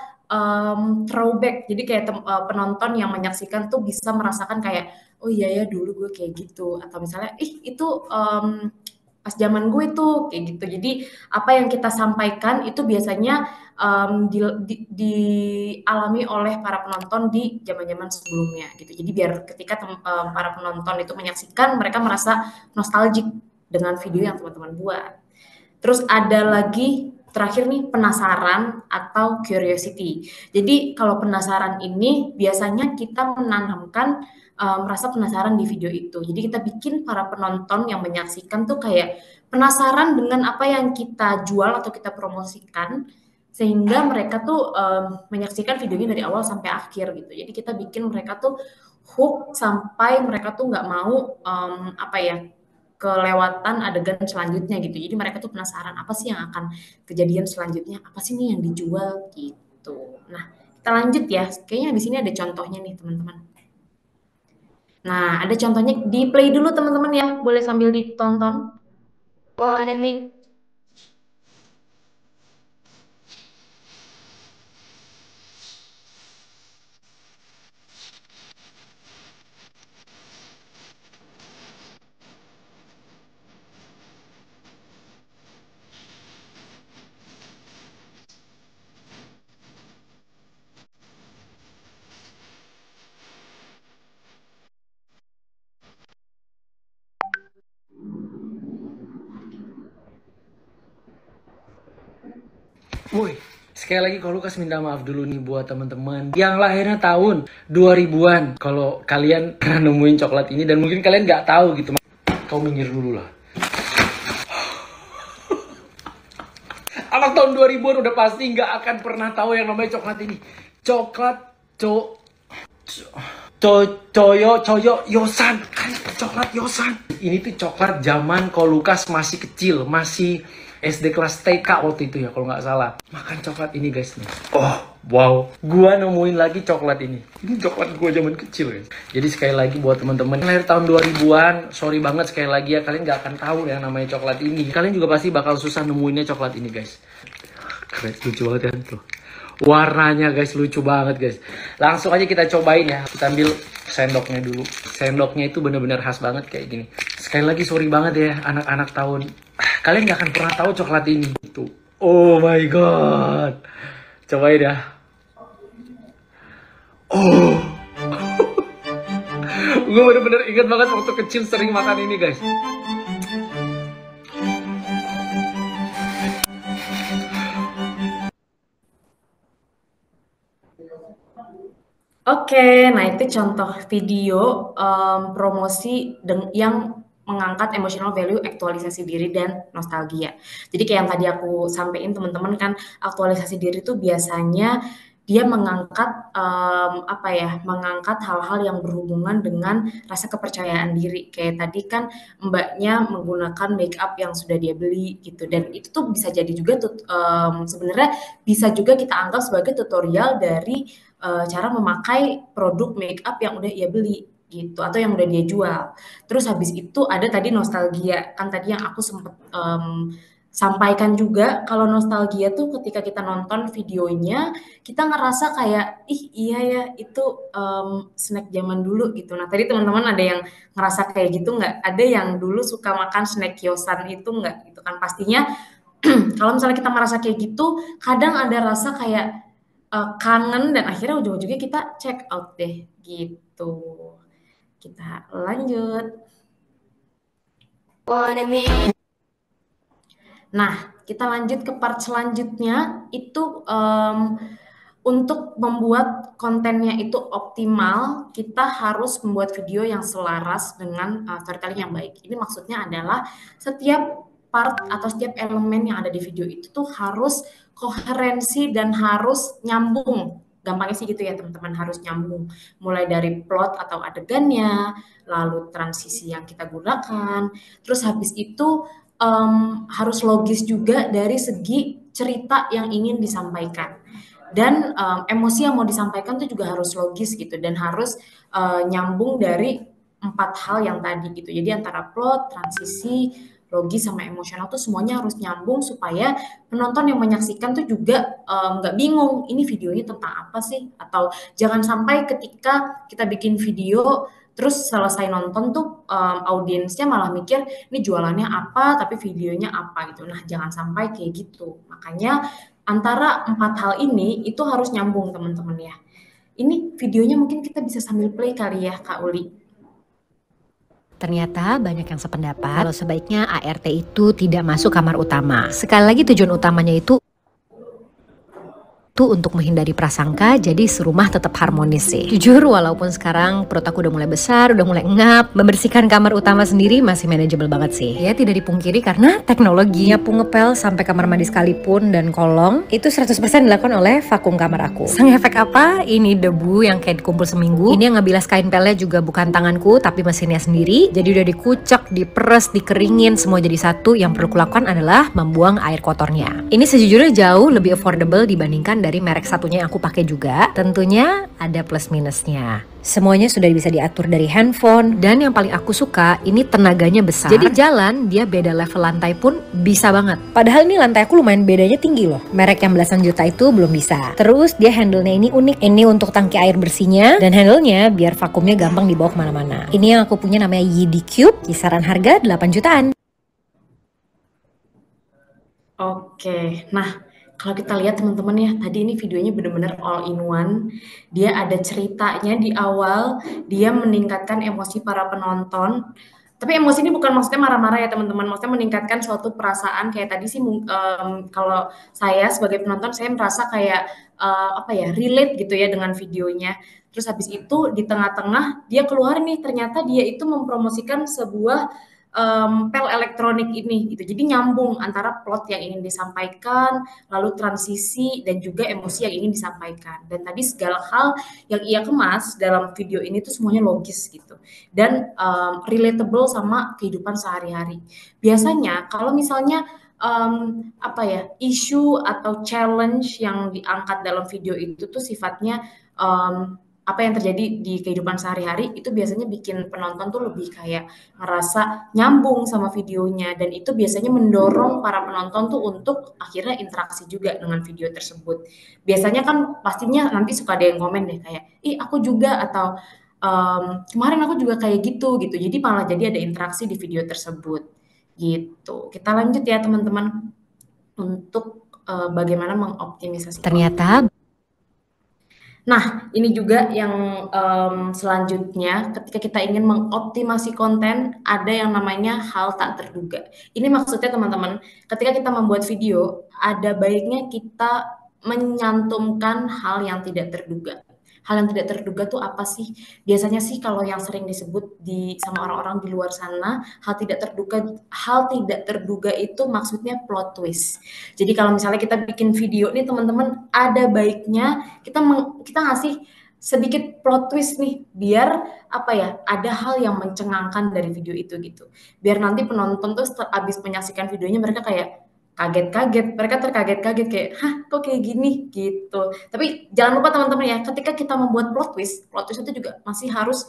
throwback. Jadi kayak penonton yang menyaksikan tuh bisa merasakan kayak oh iya ya dulu gue kayak gitu, atau misalnya ih itu pas zaman gue tuh kayak gitu. Jadi apa yang kita sampaikan itu biasanya dialami oleh para penonton di zaman-zaman sebelumnya gitu. Jadi biar ketika para penonton itu menyaksikan, mereka merasa nostalgic dengan video yang teman-teman buat. Terus ada lagi terakhir nih penasaran atau curiosity. Jadi kalau penasaran ini biasanya kita menanamkan merasa penasaran di video itu. Jadi kita bikin para penonton yang menyaksikan tuh kayak penasaran dengan apa yang kita jual atau kita promosikan, sehingga mereka tuh menyaksikan videonya dari awal sampai akhir gitu. Jadi kita bikin mereka tuh hook sampai mereka tuh nggak mau apa ya, kelewatan adegan selanjutnya gitu. Jadi mereka tuh penasaran apa sih yang akan kejadian selanjutnya, apa sih nih yang dijual gitu. Nah, kita lanjut ya. Kayaknya di sini ada contohnya nih teman-teman. Nah, ada contohnya, di play dulu teman-teman ya. Boleh sambil ditonton. Boleh nih. Woi, sekali lagi kalau Lukas minta maaf dulu nih buat teman-teman yang lahirnya tahun 2000-an. Kalau kalian pernah nemuin coklat ini dan mungkin kalian nggak tahu gitu, kau minggir dulu lah. Anak tahun 2000-an udah pasti nggak akan pernah tahu yang namanya coklat ini. Coklat coyo yosan, kan coklat yosan. Ini tuh coklat zaman kalau Lukas masih kecil, masih SD kelas TK waktu itu ya kalau nggak salah. Makan coklat ini guys nih. Oh wow, gua nemuin lagi coklat ini. Ini coklat gua zaman kecil guys. Jadi sekali lagi buat teman-teman lahir tahun 2000-an, sorry banget sekali lagi ya, kalian nggak akan tahu yang namanya coklat ini. Kalian juga pasti bakal susah nemuinnya coklat ini guys. Keren, lucu banget ya tuh. Warnanya guys lucu banget guys. Langsung aja kita cobain ya. Kita ambil sendoknya dulu. Sendoknya itu bener-bener khas banget kayak gini. Sekali lagi sorry banget ya anak-anak tahun. Kalian gak akan pernah tahu coklat ini. Tuh. Oh my god. Cobain ya. Oh. Gue bener-bener inget banget waktu kecil sering makan ini guys. Oke, nah itu contoh video promosi yang mengangkat emotional value, aktualisasi diri dan nostalgia. Jadi kayak yang tadi aku sampaikan teman-teman kan, aktualisasi diri itu biasanya dia mengangkat apa ya, mengangkat hal-hal yang berhubungan dengan rasa kepercayaan diri. Kayak tadi kan Mbaknya menggunakan make up yang sudah dia beli gitu, dan itu tuh bisa jadi juga sebenarnya bisa juga kita anggap sebagai tutorial dari cara memakai produk make up yang udah ia beli gitu, atau yang udah dia jual. Terus habis itu ada tadi nostalgia, kan tadi yang aku sempat sampaikan juga, kalau nostalgia tuh ketika kita nonton videonya, kita ngerasa kayak, ih iya ya itu snack zaman dulu gitu. Nah tadi teman-teman ada yang ngerasa kayak gitu nggak? Ada yang dulu suka makan snack yosan itu nggak? Gitu kan pastinya kalau misalnya kita merasa kayak gitu, kadang ada rasa kayak kangen dan akhirnya ujung-ujungnya kita check out deh gitu. Kita lanjut. Nah, kita lanjut ke part selanjutnya, itu untuk membuat kontennya itu optimal, kita harus membuat video yang selaras dengan storytelling yang baik. Ini maksudnya adalah setiap part atau setiap elemen yang ada di video itu tuh harus koherensi dan harus nyambung. Gampangnya sih gitu ya teman-teman, harus nyambung. Mulai dari plot atau adegannya, lalu transisi yang kita gunakan, terus habis itu harus logis juga dari segi cerita yang ingin disampaikan. Dan emosi yang mau disampaikan tuh juga harus logis gitu dan harus nyambung dari 4 hal yang tadi gitu. Jadi antara plot, transisi, logis sama emosional tuh semuanya harus nyambung supaya penonton yang menyaksikan tuh juga nggak bingung ini videonya tentang apa sih, atau jangan sampai ketika kita bikin video terus selesai nonton tuh audiensnya malah mikir ini jualannya apa tapi videonya apa gitu. Nah jangan sampai kayak gitu, makanya antara 4 hal ini itu harus nyambung teman-teman ya. Ini videonya mungkin kita bisa sambil play kali ya Kak Uli. Ternyata banyak yang sependapat kalau sebaiknya ART itu tidak masuk kamar utama. Sekali lagi tujuan utamanya itu untuk menghindari prasangka, jadi serumah tetap harmonis sih. Jujur, walaupun sekarang perut aku udah mulai besar, udah mulai ngap, membersihkan kamar utama sendiri masih manageable banget sih. Ya tidak dipungkiri karena teknologi nyapu ngepel sampai kamar mandi sekalipun dan kolong itu 100% dilakukan oleh vakum kamar aku. Sang efek apa? Ini debu yang kayak dikumpul seminggu. Ini yang ngebilas kain pelnya juga bukan tanganku tapi mesinnya sendiri. Jadi udah dikucek, diperes, dikeringin, semua jadi satu. Yang perlu kulakukan adalah membuang air kotornya. Ini sejujurnya jauh lebih affordable dibandingkan dari merek satunya yang aku pakai juga. Tentunya ada plus minusnya. Semuanya sudah bisa diatur dari handphone. Dan yang paling aku suka, ini tenaganya besar. Jadi jalan, dia beda level lantai pun bisa banget. Padahal ini lantai aku lumayan bedanya tinggi loh. Merek yang belasan juta itu belum bisa. Terus dia handle-nya ini unik. Ini untuk tangki air bersihnya. Dan handle-nya biar vakumnya gampang dibawa kemana-mana. Ini yang aku punya namanya Yidi Cube. Kisaran harga 8 jutaan. Oke, nah kalau kita lihat teman-teman ya, tadi ini videonya benar-benar all in one. Dia ada ceritanya di awal, dia meningkatkan emosi para penonton. Tapi emosi ini bukan maksudnya marah-marah ya teman-teman, maksudnya meningkatkan suatu perasaan kayak tadi sih kalau saya sebagai penonton saya merasa kayak apa ya, relate gitu ya dengan videonya. Terus habis itu di tengah-tengah dia keluar nih, ternyata dia itu mempromosikan sebuah pel elektronik ini gitu. Jadi nyambung antara plot yang ingin disampaikan, lalu transisi dan juga emosi yang ingin disampaikan. Dan tadi segala hal yang ia kemas dalam video ini tuh semuanya logis gitu. Dan relatable sama kehidupan sehari-hari. Biasanya kalau misalnya apa ya, isu atau challenge yang diangkat dalam video itu tuh sifatnya apa yang terjadi di kehidupan sehari-hari itu biasanya bikin penonton tuh lebih kayak ngerasa nyambung sama videonya, dan itu biasanya mendorong para penonton tuh untuk akhirnya interaksi juga dengan video tersebut. Biasanya kan pastinya nanti suka ada yang komen deh kayak, ih aku juga, atau kemarin aku juga kayak gitu. Jadi malah jadi ada interaksi di video tersebut gitu. Kita lanjut ya teman-teman untuk bagaimana mengoptimisasi. Ternyata Nah, ini juga yang selanjutnya ketika kita ingin mengoptimasi konten, ada yang namanya hal tak terduga. Ini maksudnya teman-teman, ketika kita membuat video, ada baiknya kita menyantumkan hal yang tidak terduga. Hal yang tidak terduga tuh apa sih? Biasanya sih kalau yang sering disebut sama orang-orang di luar sana, hal tidak terduga itu maksudnya plot twist. Jadi kalau misalnya kita bikin video nih teman-teman, ada baiknya kita ngasih sedikit plot twist nih, biar apa ya, ada hal yang mencengangkan dari video itu gitu. Biar nanti penonton tuh habis menyaksikan videonya mereka kayak kaget-kaget, mereka terkaget-kaget kayak, hah kok kayak gini gitu. Tapi jangan lupa teman-teman ya, ketika kita membuat plot twist itu juga masih harus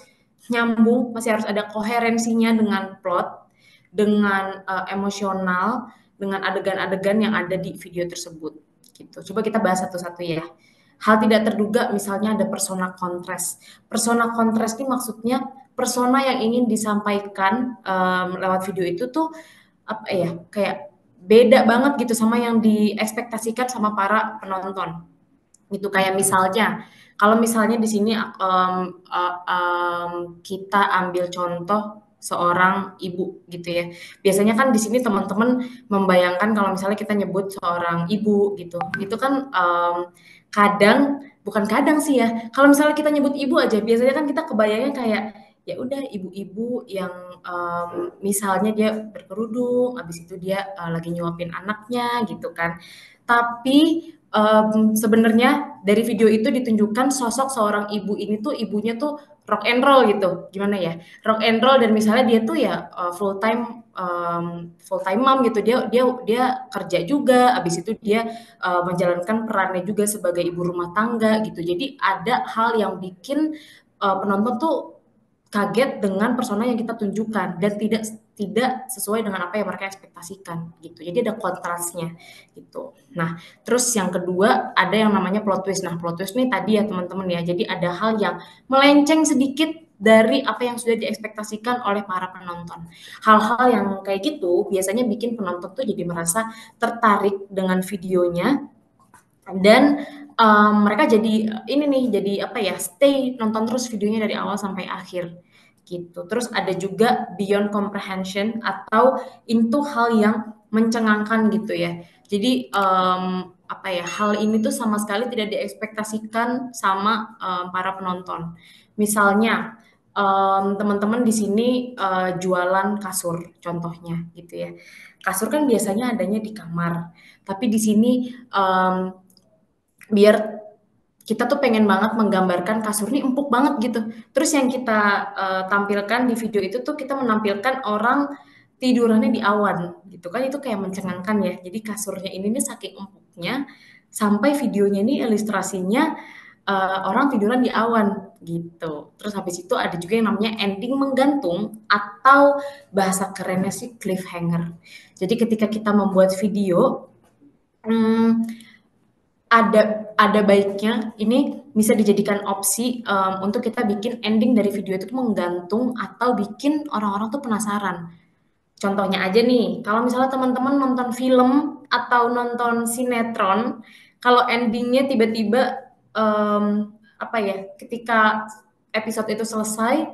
nyambung, masih harus ada koherensinya dengan plot, dengan emosional, dengan adegan-adegan yang ada di video tersebut gitu. Coba kita bahas satu-satu ya. Hal tidak terduga misalnya ada persona kontras. Persona kontras ini maksudnya persona yang ingin disampaikan lewat video itu tuh apa ya, kayak beda banget gitu sama yang diekspektasikan sama para penonton. Gitu kayak misalnya, kalau misalnya di sini kita ambil contoh seorang ibu gitu ya. Biasanya kan di sini teman-teman membayangkan kalau misalnya kita nyebut seorang ibu gitu. Itu kan bukan kadang sih ya. Kalau misalnya kita nyebut ibu aja, biasanya kan kita kebayangnya kayak ya udah ibu-ibu yang misalnya dia berkerudung, habis itu dia lagi nyuapin anaknya gitu kan. Tapi sebenarnya dari video itu ditunjukkan sosok seorang ibu ini tuh ibunya tuh rock and roll gitu, gimana ya, rock and roll, dan misalnya dia tuh ya full time mom gitu, dia kerja juga, abis itu dia menjalankan perannya juga sebagai ibu rumah tangga gitu. Jadi ada hal yang bikin penonton tuh kaget dengan persona yang kita tunjukkan dan tidak sesuai dengan apa yang mereka ekspektasikan gitu. Jadi ada kontrasnya gitu. Nah, terus yang kedua ada yang namanya plot twist. Nah, plot twist nih tadi ya teman-teman ya. Jadi ada hal yang melenceng sedikit dari apa yang sudah diekspektasikan oleh para penonton. Hal-hal yang kayak gitu biasanya bikin penonton tuh jadi merasa tertarik dengan videonya, dan mereka jadi ini nih, jadi apa ya, stay nonton terus videonya dari awal sampai akhir gitu. Terus ada juga beyond comprehension atau itu hal yang mencengangkan gitu ya. Jadi apa ya, hal ini tuh sama sekali tidak diekspektasikan sama para penonton. Misalnya teman-teman di sini jualan kasur contohnya gitu ya. Kasur kan biasanya adanya di kamar, tapi di sini biar kita tuh pengen banget menggambarkan kasur ini empuk banget gitu. Terus yang kita tampilkan di video itu tuh kita menampilkan orang tidurannya di awan gitu kan, itu kayak mencengangkan ya. Jadi kasurnya ini nih saking empuknya sampai videonya ini ilustrasinya orang tiduran di awan gitu. Terus habis itu ada juga yang namanya ending menggantung atau bahasa kerennya sih cliffhanger. Jadi ketika kita membuat video, ada baiknya ini bisa dijadikan opsi untuk kita bikin ending dari video itu menggantung atau bikin orang-orang tuh penasaran. Contohnya aja nih, kalau misalnya teman-teman nonton film atau nonton sinetron, kalau endingnya tiba-tiba apa ya, ketika episode itu selesai,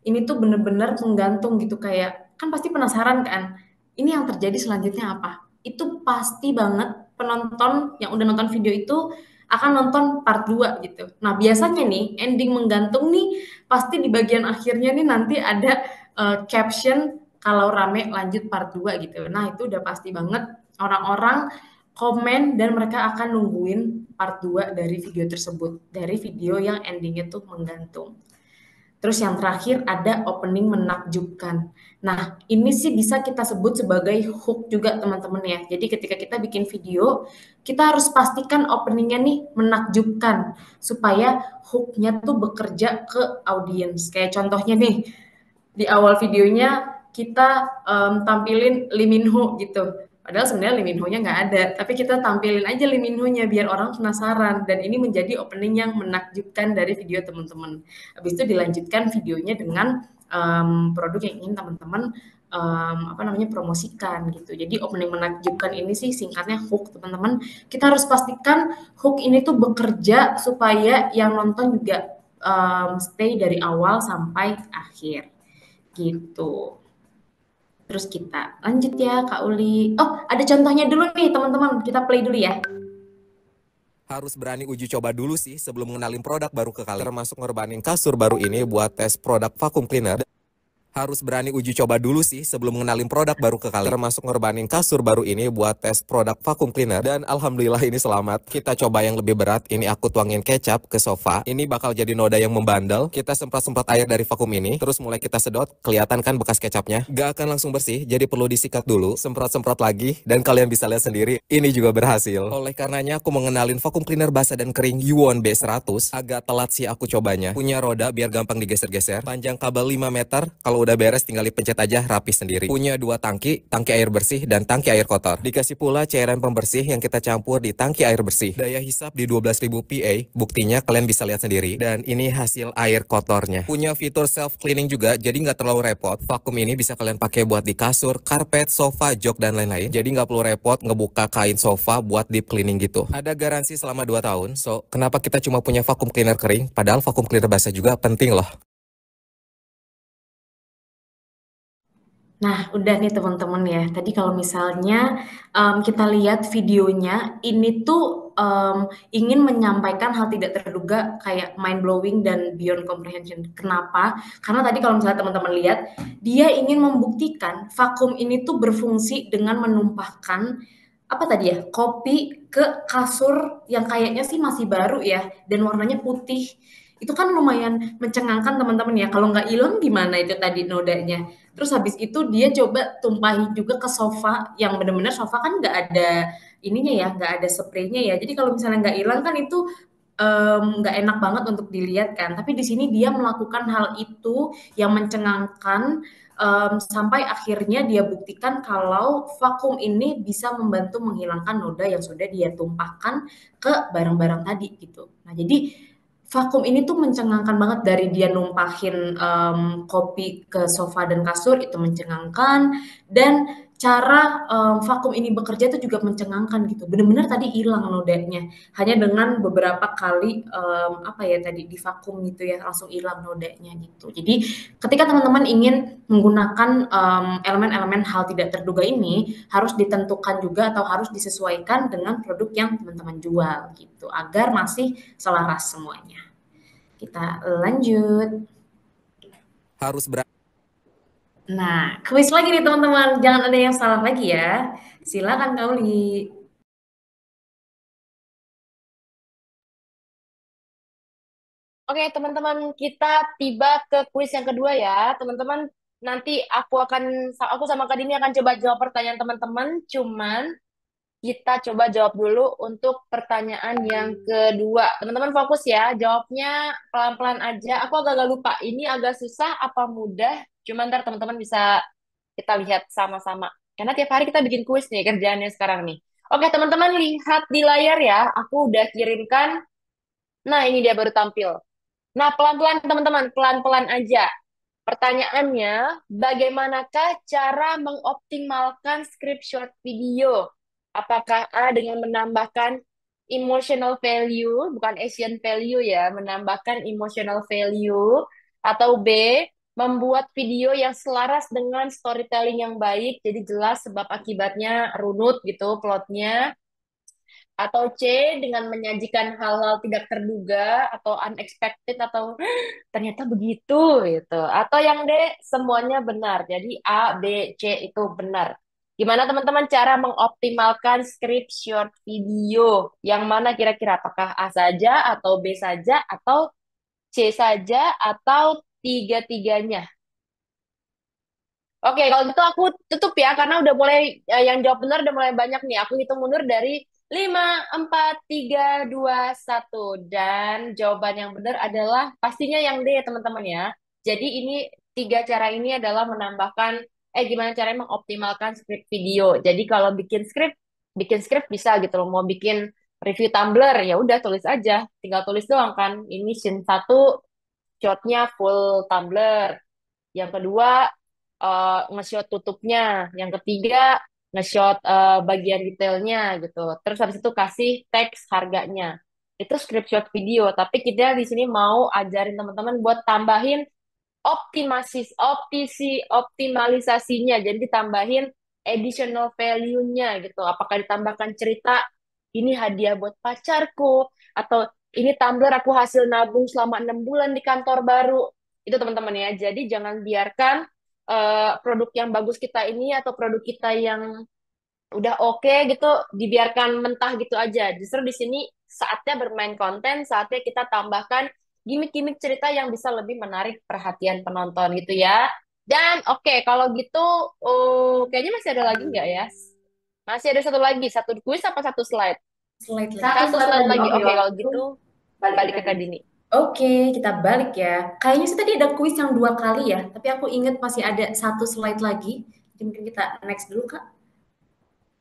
ini tuh bener-bener menggantung gitu, kayak kan pasti penasaran kan, ini yang terjadi selanjutnya apa? Itu pasti banget penonton yang udah nonton video itu akan nonton part 2 gitu. Nah, biasanya nih ending menggantung nih pasti di bagian akhirnya nih nanti ada caption kalau rame lanjut part 2 gitu. Nah, itu udah pasti banget orang-orang komen dan mereka akan nungguin part 2 dari video tersebut, dari video yang endingnya tuh menggantung. Terus yang terakhir ada opening menakjubkan. Nah, ini sih bisa kita sebut sebagai hook juga teman-teman ya. Jadi ketika kita bikin video, kita harus pastikan openingnya nih menakjubkan supaya hooknya tuh bekerja ke audiens. Kayak contohnya nih, di awal videonya kita tampilin Lee Min Ho gitu. Padahal sebenarnya Lee Min Ho-nya nggak ada, tapi kita tampilin aja Lee Min Ho-nya biar orang penasaran, dan ini menjadi opening yang menakjubkan dari video teman-teman. Habis itu dilanjutkan videonya dengan produk yang ingin teman-teman apa namanya promosikan gitu. Jadi opening menakjubkan ini sih singkatnya hook teman-teman. Kita harus pastikan hook ini tuh bekerja supaya yang nonton juga stay dari awal sampai akhir gitu. Terus kita lanjut ya Kak Uli. Oh, ada contohnya dulu nih teman-teman. Kita play dulu ya. Harus berani uji coba dulu sih sebelum mengenalin produk baru ke kalian. Termasuk ngorbanin kasur baru ini buat tes produk vacuum cleaner. Harus berani uji coba dulu sih sebelum mengenalin produk baru ke kalian. Termasuk ngorbanin kasur baru ini buat tes produk vacuum cleaner. Dan alhamdulillah ini selamat. Kita coba yang lebih berat. Ini aku tuangin kecap ke sofa. Ini bakal jadi noda yang membandel. Kita semprot-semprot air dari vakum ini. Terus mulai kita sedot. Kelihatan kan bekas kecapnya? Gak akan langsung bersih. Jadi perlu disikat dulu. Semprot-semprot lagi. Dan kalian bisa lihat sendiri. Ini juga berhasil. Oleh karenanya aku mengenalin vacuum cleaner basah dan kering Yuwon B100. Agak telat sih aku cobanya. Punya roda biar gampang digeser-geser. Panjang kabel 5 meter. Kalau udah beres tinggal dipencet aja rapi sendiri. Punya 2 tangki, tangki air bersih dan tangki air kotor. Dikasih pula cairan pembersih yang kita campur di tangki air bersih. Daya hisap di 12.000 PA, buktinya kalian bisa lihat sendiri. Dan ini hasil air kotornya. Punya fitur self cleaning juga, jadi nggak terlalu repot. Vakum ini bisa kalian pakai buat di kasur, karpet, sofa, jok dan lain-lain. Jadi nggak perlu repot ngebuka kain sofa buat deep cleaning gitu. Ada garansi selama 2 tahun. So, kenapa kita cuma punya vakum cleaner kering? Padahal vakum cleaner basah juga penting loh. Nah, udah nih teman-teman ya. Tadi kalau misalnya kita lihat videonya, ini tuh ingin menyampaikan hal tidak terduga kayak mind blowing dan beyond comprehension. Kenapa? Karena tadi kalau misalnya teman-teman lihat, dia ingin membuktikan vakum ini tuh berfungsi dengan menumpahkan apa tadi ya, kopi ke kasur yang kayaknya sih masih baru ya, dan warnanya putih. Itu kan lumayan mencengangkan teman-teman ya. Kalau nggak hilang gimana itu tadi nodanya. Terus habis itu dia coba tumpahin juga ke sofa, yang benar-benar sofa kan nggak ada ininya ya, nggak ada spraynya ya. Jadi kalau misalnya nggak hilang kan itu nggak enak banget untuk dilihat kan. Tapi di sini dia melakukan hal itu yang mencengangkan, sampai akhirnya dia buktikan kalau vakum ini bisa membantu menghilangkan noda yang sudah dia tumpahkan ke barang-barang tadi gitu. Nah jadi vakum ini tuh mencengangkan banget, dari dia numpahin kopi ke sofa dan kasur itu mencengangkan, dan cara vakum ini bekerja itu juga mencengangkan gitu. Bener-bener tadi hilang nodanya hanya dengan beberapa kali apa ya tadi divakum gitu ya, langsung hilang nodanya gitu. Jadi ketika teman-teman ingin menggunakan elemen-elemen hal tidak terduga ini, harus ditentukan juga atau harus disesuaikan dengan produk yang teman-teman jual gitu, agar masih selaras semuanya. Kita lanjut. Harus berani. Nah, kuis lagi nih teman-teman, jangan ada yang salah lagi ya. Silakan Kauli. Oke, teman-teman, kita tiba ke kuis yang kedua ya. Teman-teman, nanti aku sama Kak Dini akan coba jawab pertanyaan teman-teman. Cuman kita coba jawab dulu untuk pertanyaan yang kedua. Teman-teman fokus ya, jawabnya pelan-pelan aja. Aku agak-agak lupa, ini agak susah apa mudah. Cuman ntar teman-teman bisa kita lihat sama-sama. Karena tiap hari kita bikin kuis nih kerjaannya sekarang nih. Oke, teman-teman lihat di layar ya. Aku udah kirimkan. Nah, ini dia baru tampil. Nah, pelan-pelan teman-teman, pelan-pelan aja. Pertanyaannya, bagaimanakah cara mengoptimalkan script short video? Apakah A dengan menambahkan emotional value, bukan Asian value ya, menambahkan emotional value, atau B, membuat video yang selaras dengan storytelling yang baik, jadi jelas sebab akibatnya runut gitu plotnya, atau C dengan menyajikan hal-hal tidak terduga atau unexpected atau ternyata begitu gitu. Atau yang D semuanya benar. Jadi A, B, C itu benar. Gimana teman-teman cara mengoptimalkan script short video? Yang mana kira-kira apakah A saja atau B saja atau C saja atau tiga-tiganya? Oke, kalau gitu aku tutup ya, karena udah mulai, yang jawab benar udah mulai banyak nih. Aku hitung mundur dari 5, 4, 3, 2, 1. Dan jawaban yang benar adalah pastinya yang D ya teman-teman ya. Jadi ini tiga cara ini adalah menambahkan, gimana caranya mengoptimalkan script video. Jadi kalau bikin script bisa gitu loh. Mau bikin review Tumblr, ya udah tulis aja. Tinggal tulis doang kan. Ini scene 1, shotnya full Tumblr. Yang kedua, nge-shot tutupnya. Yang ketiga, nge-shot bagian detailnya gitu. Terus habis itu kasih teks harganya. Itu script shot video. Tapi kita di sini mau ajarin teman-teman buat tambahin optimalisasinya. Jadi ditambahin additional value-nya gitu. Apakah ditambahkan cerita, ini hadiah buat pacarku, atau ini tumbler aku hasil nabung selama 6 bulan di kantor baru. Itu teman-teman ya. Jadi jangan biarkan produk yang bagus kita ini atau produk kita yang udah oke gitu dibiarkan mentah gitu aja. Justru di sini saatnya bermain konten, saatnya kita tambahkan gimmick-gimmick cerita yang bisa lebih menarik perhatian penonton gitu ya. Dan oke, kalau gitu kayaknya masih ada lagi nggak ya? Masih ada satu lagi, satu kuis apa satu slide? Slide lagi. Satu slide lagi. Oke, Oke, kalau gitu balik ke Kak Dini. Oke, kita balik ya. Kayaknya sih tadi ada kuis yang 2 kali ya, tapi aku ingat masih ada satu slide lagi. Jadi mungkin kita next dulu, Kak.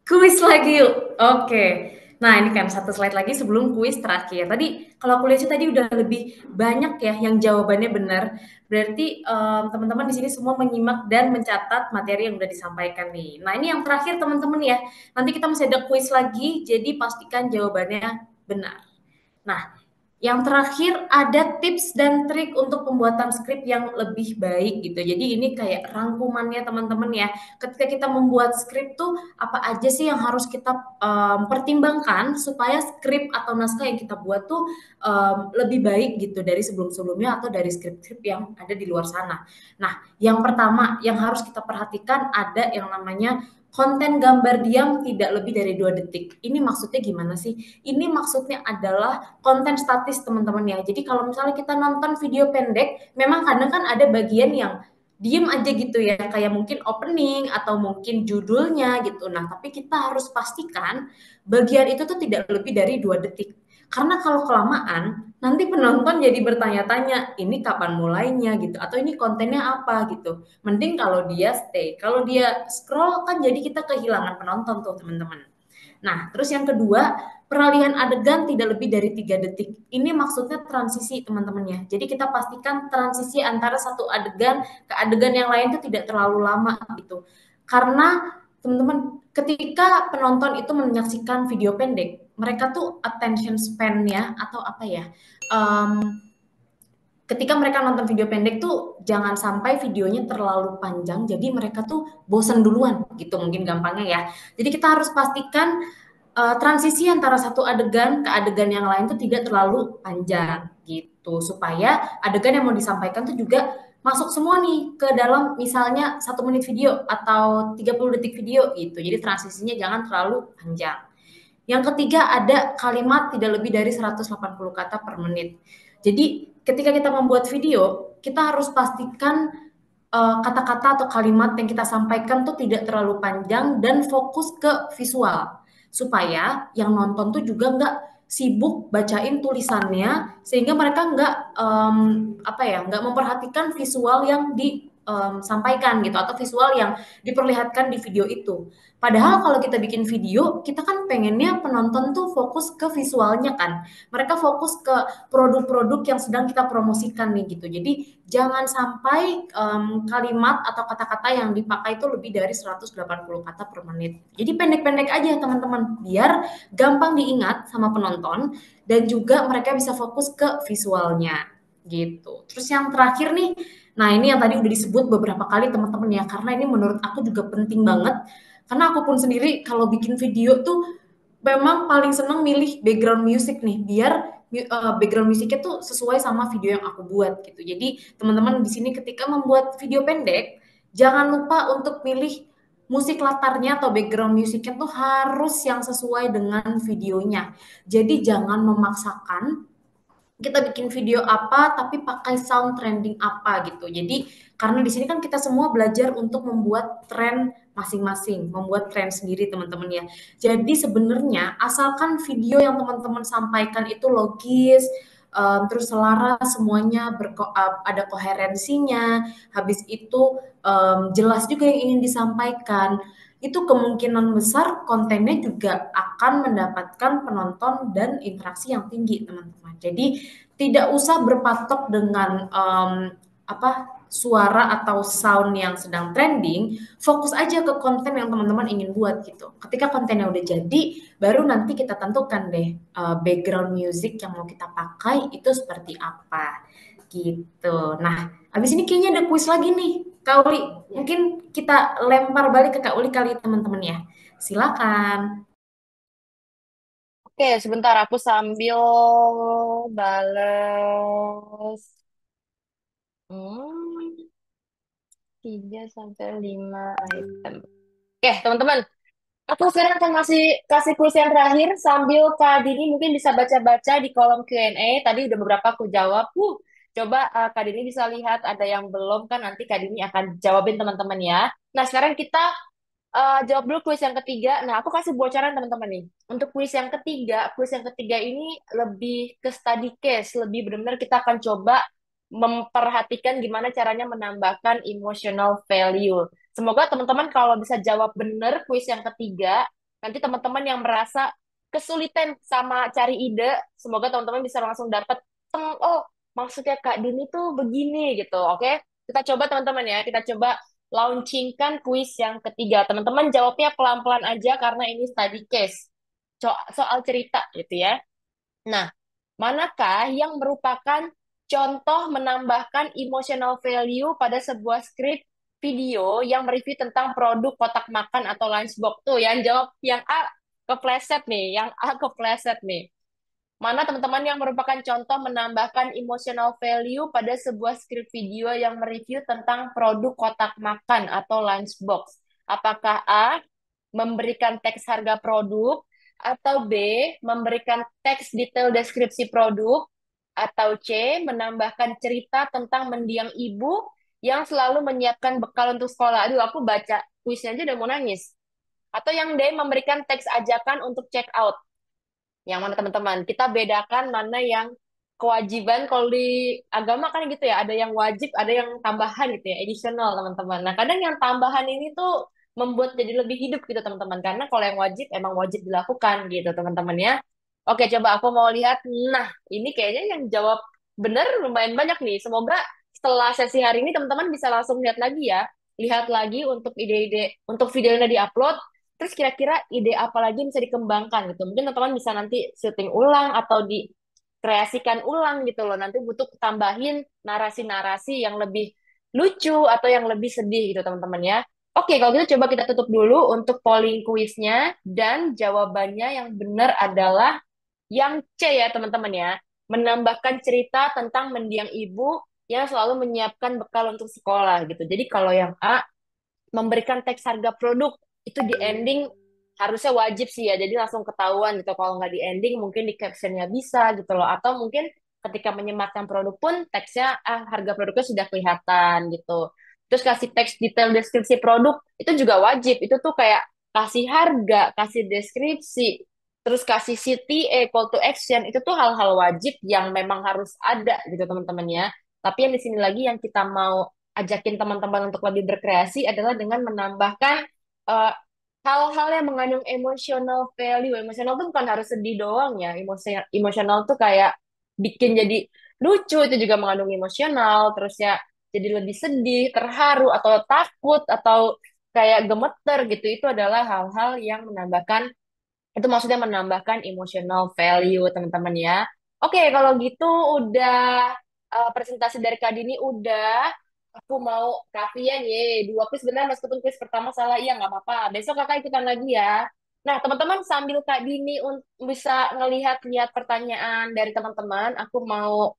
Kuis lagi yuk. Oke. Nah, ini kan satu slide lagi sebelum kuis terakhir. Tadi kalau aku lihat sih tadi udah lebih banyak ya yang jawabannya benar. Berarti teman-teman di sini semua menyimak dan mencatat materi yang udah disampaikan nih. Nah, ini yang terakhir teman-teman ya. Nanti kita masih ada kuis lagi, jadi pastikan jawabannya benar. Nah, yang terakhir ada tips dan trik untuk pembuatan skrip yang lebih baik gitu. Jadi ini kayak rangkumannya teman-teman ya. Ketika kita membuat skrip tuh apa aja sih yang harus kita pertimbangkan supaya skrip atau naskah yang kita buat tuh lebih baik gitu dari sebelum-sebelumnya atau dari skrip-skrip yang ada di luar sana. Nah, yang pertama yang harus kita perhatikan ada yang namanya konten gambar diam tidak lebih dari 2 detik. Ini maksudnya gimana sih? Ini maksudnya adalah konten statis teman-teman ya. Jadi kalau misalnya kita nonton video pendek, memang kadang kan ada bagian yang diem aja gitu ya, kayak mungkin opening atau mungkin judulnya gitu. Nah, tapi kita harus pastikan bagian itu tuh tidak lebih dari 2 detik. Karena kalau kelamaan, nanti penonton jadi bertanya-tanya, ini kapan mulainya gitu, atau ini kontennya apa gitu. Mending kalau dia stay. Kalau dia scroll kan jadi kita kehilangan penonton tuh teman-teman. Nah, terus yang kedua, peralihan adegan tidak lebih dari 3 detik. Ini maksudnya transisi teman-teman ya. Jadi kita pastikan transisi antara satu adegan ke adegan yang lain itu tidak terlalu lama gitu. Karena teman-teman, ketika penonton itu menyaksikan video pendek, mereka tuh attention span-nya atau apa ya? Ketika mereka nonton video pendek tuh jangan sampai videonya terlalu panjang jadi mereka tuh bosen duluan gitu mungkin gampangnya ya. Jadi kita harus pastikan transisi antara satu adegan ke adegan yang lain tuh tidak terlalu panjang gitu supaya adegan yang mau disampaikan tuh juga masuk semua nih ke dalam misalnya 1 menit video atau 30 detik video gitu. Jadi transisinya jangan terlalu panjang. Yang ketiga ada kalimat tidak lebih dari 180 kata per menit. Jadi ketika kita membuat video, kita harus pastikan kata-kata atau kalimat yang kita sampaikan tuh tidak terlalu panjang dan fokus ke visual supaya yang nonton tuh juga nggak sibuk bacain tulisannya sehingga mereka nggak memperhatikan visual yang disampaikan gitu atau visual yang diperlihatkan di video itu. Padahal kalau kita bikin video, kita kan pengennya penonton tuh fokus ke visualnya kan. Mereka fokus ke produk-produk yang sedang kita promosikan nih gitu. Jadi jangan sampai kalimat atau kata-kata yang dipakai itu lebih dari 180 kata per menit. Jadi pendek-pendek aja teman-teman, biar gampang diingat sama penonton dan juga mereka bisa fokus ke visualnya gitu. Terus yang terakhir nih, nah ini yang tadi udah disebut beberapa kali teman-teman ya, karena ini menurut aku juga penting banget. Karena aku pun sendiri kalau bikin video tuh memang paling seneng milih background music nih, biar background musiknya tuh sesuai sama video yang aku buat gitu. Jadi teman-teman di sini ketika membuat video pendek, jangan lupa untuk pilih musik latarnya atau background musiknya tuh harus yang sesuai dengan videonya. Jadi jangan memaksakan kita bikin video apa tapi pakai sound trending apa gitu. Jadi karena di sini kan kita semua belajar untuk membuat tren masing-masing, membuat tren sendiri teman-teman ya. Jadi sebenarnya asalkan video yang teman-teman sampaikan itu logis, terus selaras semuanya ada koherensinya, habis itu jelas juga yang ingin disampaikan, itu kemungkinan besar kontennya juga akan mendapatkan penonton dan interaksi yang tinggi teman-teman. Jadi tidak usah berpatok dengan suara atau sound yang sedang trending, fokus aja ke konten yang teman-teman ingin buat gitu. Ketika kontennya udah jadi, baru nanti kita tentukan deh background music yang mau kita pakai itu seperti apa gitu. Nah, habis ini kayaknya ada kuis lagi nih, Kak Uli. Mungkin kita lempar balik ke Kak Uli kali teman-teman ya. Silakan. Oke, sebentar aku sambil bales. 3 sampai 5 item. Oke, teman-teman. Aku sekarang akan kasih kuis yang terakhir sambil Kak Dini mungkin bisa baca-baca di kolom Q&A. Tadi udah beberapa aku jawab. Coba Kak Dini bisa lihat ada yang belum kan nanti Kak Dini akan jawabin teman-teman ya. Nah, sekarang kita jawab dulu kuis yang ketiga. Nah, aku kasih bocoran teman-teman nih. Untuk kuis yang ketiga ini lebih ke study case, lebih benar-benar kita akan coba memperhatikan gimana caranya menambahkan emotional value. Semoga teman-teman kalau bisa jawab benar kuis yang ketiga, nanti teman-teman yang merasa kesulitan sama cari ide, semoga teman-teman bisa langsung dapat, oh maksudnya Kak Dini tuh begini gitu, oke? Kita coba teman-teman ya, kita coba launchingkan kuis yang ketiga. Teman-teman jawabnya pelan-pelan aja karena ini study case, soal cerita gitu ya. Nah, manakah yang merupakan contoh menambahkan emotional value pada sebuah script video yang mereview tentang produk kotak makan atau lunchbox? Tuh, yang jawab yang A kepleset nih, yang A kepleset nih. Mana teman-teman yang merupakan contoh menambahkan emotional value pada sebuah script video yang mereview tentang produk kotak makan atau lunchbox? Apakah A, memberikan teks harga produk, atau B, memberikan teks detail deskripsi produk, atau C, menambahkan cerita tentang mendiang ibu yang selalu menyiapkan bekal untuk sekolah. Aduh, aku baca kuisnya aja udah mau nangis. Atau yang D, memberikan teks ajakan untuk check out. Yang mana teman-teman? Kita bedakan mana yang kewajiban. Kalau di agama kan gitu ya, ada yang wajib, ada yang tambahan gitu ya, additional teman-teman. Nah, kadang yang tambahan ini tuh membuat jadi lebih hidup gitu teman-teman. Karena kalau yang wajib emang wajib dilakukan gitu teman-teman ya. Oke, coba aku mau lihat. Nah, ini kayaknya yang jawab bener lumayan banyak nih. Semoga setelah sesi hari ini teman-teman bisa langsung lihat lagi ya. Lihat lagi untuk ide-ide, untuk videonya di-upload. Terus kira-kira ide apa lagi yang bisa dikembangkan gitu. Mungkin teman-teman bisa nanti syuting ulang atau dikreasikan ulang gitu loh. Nanti butuh tambahin narasi-narasi yang lebih lucu atau yang lebih sedih gitu teman-teman ya. Oke, kalau gitu coba kita tutup dulu untuk polling kuisnya. Dan jawabannya yang benar adalah yang C ya teman-teman ya. Menambahkan cerita tentang mendiang ibu yang selalu menyiapkan bekal untuk sekolah gitu. Jadi kalau yang A, memberikan teks harga produk, itu di ending harusnya wajib sih ya, jadi langsung ketahuan gitu. Kalau nggak di ending mungkin di captionnya bisa gitu loh, atau mungkin ketika menyematkan produk pun teksnya harga produknya sudah kelihatan gitu. Terus kasih teks detail deskripsi produk itu juga wajib, itu tuh kayak kasih harga, kasih deskripsi, terus kasih CTA, call to action, itu tuh hal-hal wajib yang memang harus ada gitu teman-teman ya. Tapi yang di sini lagi yang kita mau ajakin teman-teman untuk lebih berkreasi adalah dengan menambahkan eh, hal-hal yang mengandung emotional value. Emotional tuh bukan harus sedih doang ya. Emotional tuh kayak bikin jadi lucu, itu juga mengandung emosional. Terus ya jadi lebih sedih, terharu, atau takut, atau kayak gemeter gitu. Itu adalah hal-hal yang menambahkan, itu maksudnya menambahkan emotional value teman-teman ya. Oke, kalau gitu udah presentasi dari Kak Dini udah. Aku mau Kavian ye, dua quiz benar meskipun quiz pertama salah, iya nggak apa-apa. Besok kakak ikutan lagi ya. Nah teman-teman sambil Kak Dini bisa ngelihat-lihat pertanyaan dari teman-teman, aku mau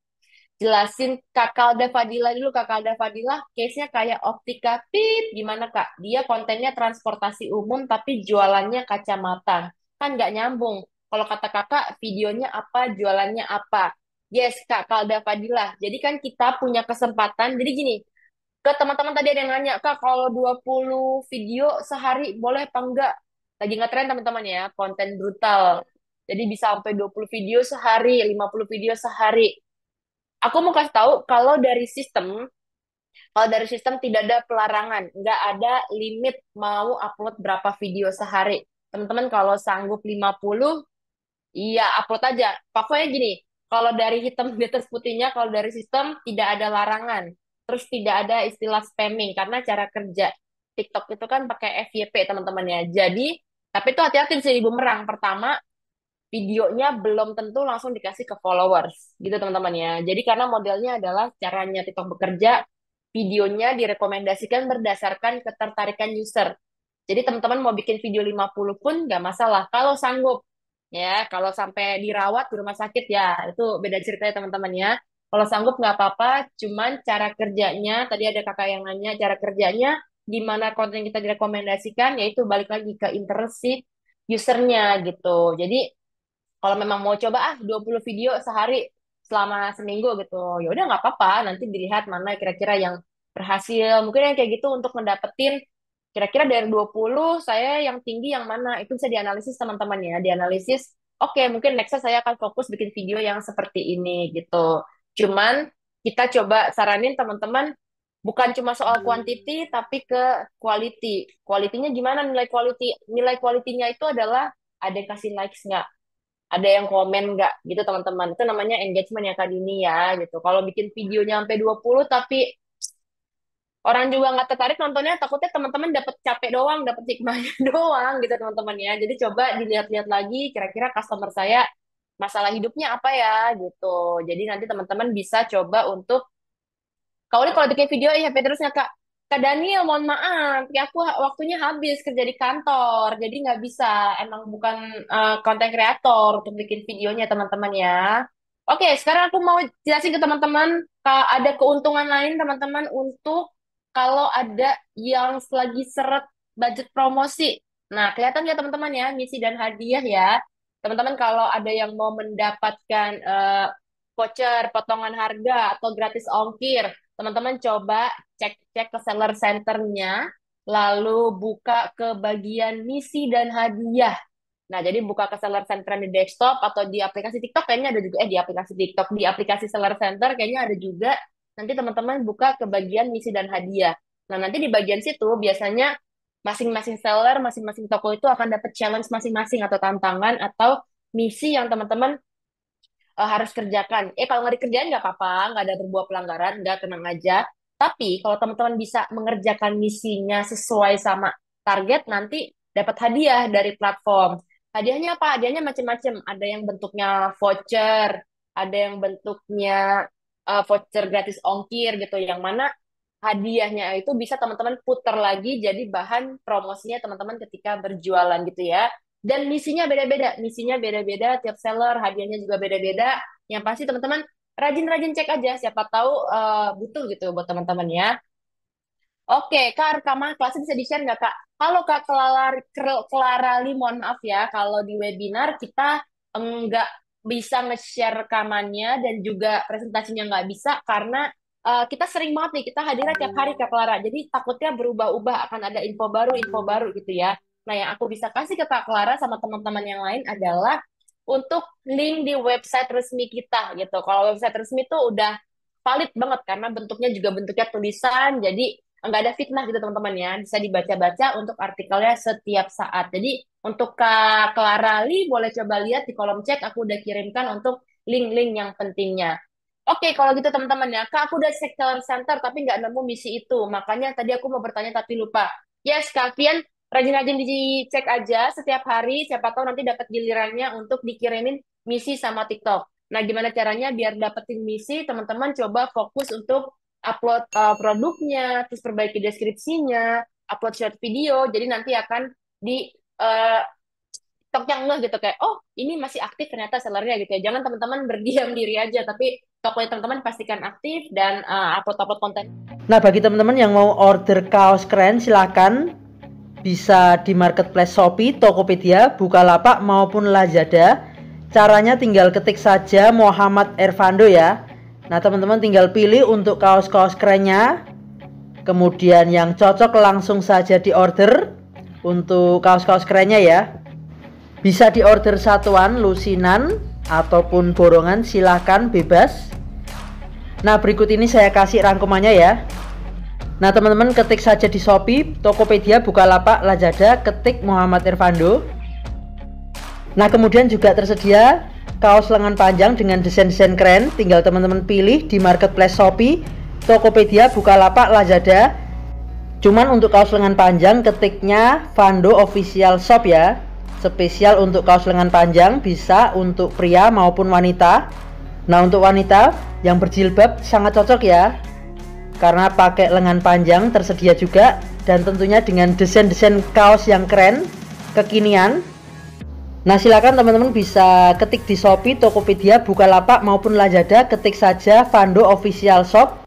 jelasin Kak Kalda Fadila dulu. Kak Kalda Fadila case-nya kayak Optika Pip. Gimana Kak? Dia kontennya transportasi umum tapi jualannya kacamata. Kan nggak nyambung. Kalau kata kakak, videonya apa, jualannya apa. Yes, Kak Kalda Fadila. Jadi kan kita punya kesempatan. Jadi gini, ke teman-teman tadi ada yang nanya, Kak, kalau 20 video sehari boleh apa enggak? Lagi ngetren teman-teman ya, konten brutal. Jadi bisa sampai 20 video sehari, 50 video sehari. Aku mau kasih tahu kalau dari sistem tidak ada pelarangan, nggak ada limit mau upload berapa video sehari. Teman-teman kalau sanggup 50, iya upload aja. Pokoknya gini, kalau dari hitam di atas putihnya, kalau dari sistem tidak ada larangan. Terus tidak ada istilah spamming, karena cara kerja TikTok itu kan pakai FYP teman-teman ya. Jadi, tapi itu hati-hati bisa jadi bumerang. Pertama, videonya belum tentu langsung dikasih ke followers gitu teman-teman ya. Jadi karena modelnya adalah caranya TikTok bekerja, videonya direkomendasikan berdasarkan ketertarikan user. Jadi teman-teman mau bikin video 50 pun nggak masalah kalau sanggup. Ya, kalau sampai dirawat di rumah sakit ya itu beda ceritanya teman-teman ya. Kalau sanggup nggak apa-apa, cuman cara kerjanya, tadi ada kakak yang nanya, cara kerjanya gimana konten kita direkomendasikan, yaitu balik lagi ke interest si usernya gitu. Jadi kalau memang mau coba 20 video sehari selama seminggu gitu, ya udah nggak apa-apa, nanti dilihat mana kira-kira yang berhasil. Mungkin yang kayak gitu untuk mendapetin kira-kira dari 20 saya yang tinggi yang mana, itu bisa dianalisis teman-teman ya, dianalisis. Oke, mungkin nextnya saya akan fokus bikin video yang seperti ini gitu. Cuman kita coba saranin teman-teman bukan cuma soal quantity tapi ke quality. Quality-nya gimana nilai quality? Nilai quality-nya itu adalah ada yang kasih likes nggak? Ada yang komen nggak gitu teman-teman. Itu namanya engagement ya Kak Dini ya gitu. Kalau bikin videonya sampai 20 tapi orang juga nggak tertarik nontonnya, takutnya teman-teman dapat capek doang, dapat hikmahnya doang gitu teman-teman ya. Jadi coba dilihat-lihat lagi kira-kira customer saya masalah hidupnya apa ya gitu. Jadi nanti teman-teman bisa coba untuk kalau bikin video ya HP terusnya Kak. Kak Daniel, mohon maaf, ya aku waktunya habis kerja di kantor, jadi nggak bisa. Emang bukan konten kreator untuk bikin videonya teman-teman ya. Oke, sekarang aku mau jelasin ke teman-teman, ada keuntungan lain teman-teman untuk kalau ada yang lagi seret budget promosi. Nah, kelihatan ya teman-teman ya, misi dan hadiah ya. Teman-teman kalau ada yang mau mendapatkan voucher, potongan harga, atau gratis ongkir, teman-teman coba cek-cek ke seller centernya, lalu buka ke bagian misi dan hadiah. Nah, jadi buka ke seller center di desktop atau di aplikasi TikTok kayaknya ada juga, di aplikasi TikTok, di aplikasi seller center kayaknya ada juga. Nanti teman-teman buka ke bagian misi dan hadiah. Nah, nanti di bagian situ biasanya masing-masing seller, masing-masing toko itu akan dapat challenge masing-masing atau tantangan atau misi yang teman-teman harus kerjakan. Kalau nggak dikerjain nggak apa-apa, nggak ada berbuat pelanggaran, nggak, tenang aja. Tapi kalau teman-teman bisa mengerjakan misinya sesuai sama target, nanti dapat hadiah dari platform. Hadiahnya apa? Hadiahnya macam-macam. Ada yang bentuknya voucher, ada yang bentuknya voucher gratis ongkir gitu. Yang mana hadiahnya itu bisa teman-teman putar lagi jadi bahan promosinya teman-teman ketika berjualan gitu ya. Dan misinya beda-beda tiap seller, hadiahnya juga beda-beda. Yang pasti teman-teman rajin-rajin cek aja, siapa tahu butuh gitu buat teman-teman ya. Oke, Kak, rekaman kelasnya bisa di-share nggak, Kak? Halo, Kak Clara Lee, mohon maaf ya, kalau di webinar kita nggak bisa nge-share rekamannya dan juga presentasinya nggak bisa karena kita sering banget nih, kita hadirnya tiap hari, Kak Clara. Jadi takutnya berubah-ubah, akan ada info baru gitu ya. Nah, yang aku bisa kasih ke Kak Clara sama teman-teman yang lain adalah untuk link di website resmi kita gitu. Kalau website resmi itu udah valid banget karena bentuknya juga bentuknya tulisan, jadi nggak ada fitnah gitu teman-teman ya. Bisa dibaca-baca untuk artikelnya setiap saat. Jadi untuk Kak Clara Lee boleh coba lihat di kolom chat, aku udah kirimkan untuk link-link yang pentingnya. Oke, kalau gitu teman-teman ya, Kak, aku udah cek seller center tapi nggak nemu misi itu. Makanya tadi aku mau bertanya tapi lupa. Yes, Kak Fian, rajin-rajin dicek aja setiap hari. Siapa tahu nanti dapat gilirannya untuk dikirimin misi sama TikTok. Nah, gimana caranya biar dapetin misi? Teman-teman coba fokus untuk upload produknya, terus perbaiki deskripsinya, upload short video. Jadi nanti akan di TikToknya ngeh gitu kayak, oh ini masih aktif ternyata sellernya gitu ya. Jangan teman-teman berdiam diri aja, tapi tokonya teman-teman pastikan aktif dan upload konten. Nah, bagi teman-teman yang mau order kaos keren silakan bisa di marketplace Shopee, Tokopedia, Bukalapak maupun Lazada. Caranya tinggal ketik saja Muhammad Ervando ya. Nah, teman-teman tinggal pilih untuk kaos-kaos kerennya. Kemudian yang cocok langsung saja di order untuk kaos-kaos kerennya ya. Bisa di order satuan, lusinan, ataupun borongan, silahkan bebas. Nah, berikut ini saya kasih rangkumannya ya. Nah, teman-teman ketik saja di Shopee, Tokopedia, Bukalapak, Lazada, ketik Muhammad Ervando. Nah, kemudian juga tersedia kaos lengan panjang dengan desain-desain keren. Tinggal teman-teman pilih di marketplace Shopee, Tokopedia, Bukalapak, Lazada. Cuman untuk kaos lengan panjang ketiknya Vando Official Shop ya. Spesial untuk kaos lengan panjang, bisa untuk pria maupun wanita. Nah, untuk wanita yang berjilbab sangat cocok ya, karena pakai lengan panjang tersedia juga. Dan tentunya dengan desain-desain kaos yang keren, kekinian. Nah, silakan teman-teman bisa ketik di Shopee, Tokopedia, Bukalapak maupun Lazada, ketik saja Vando Official Shop.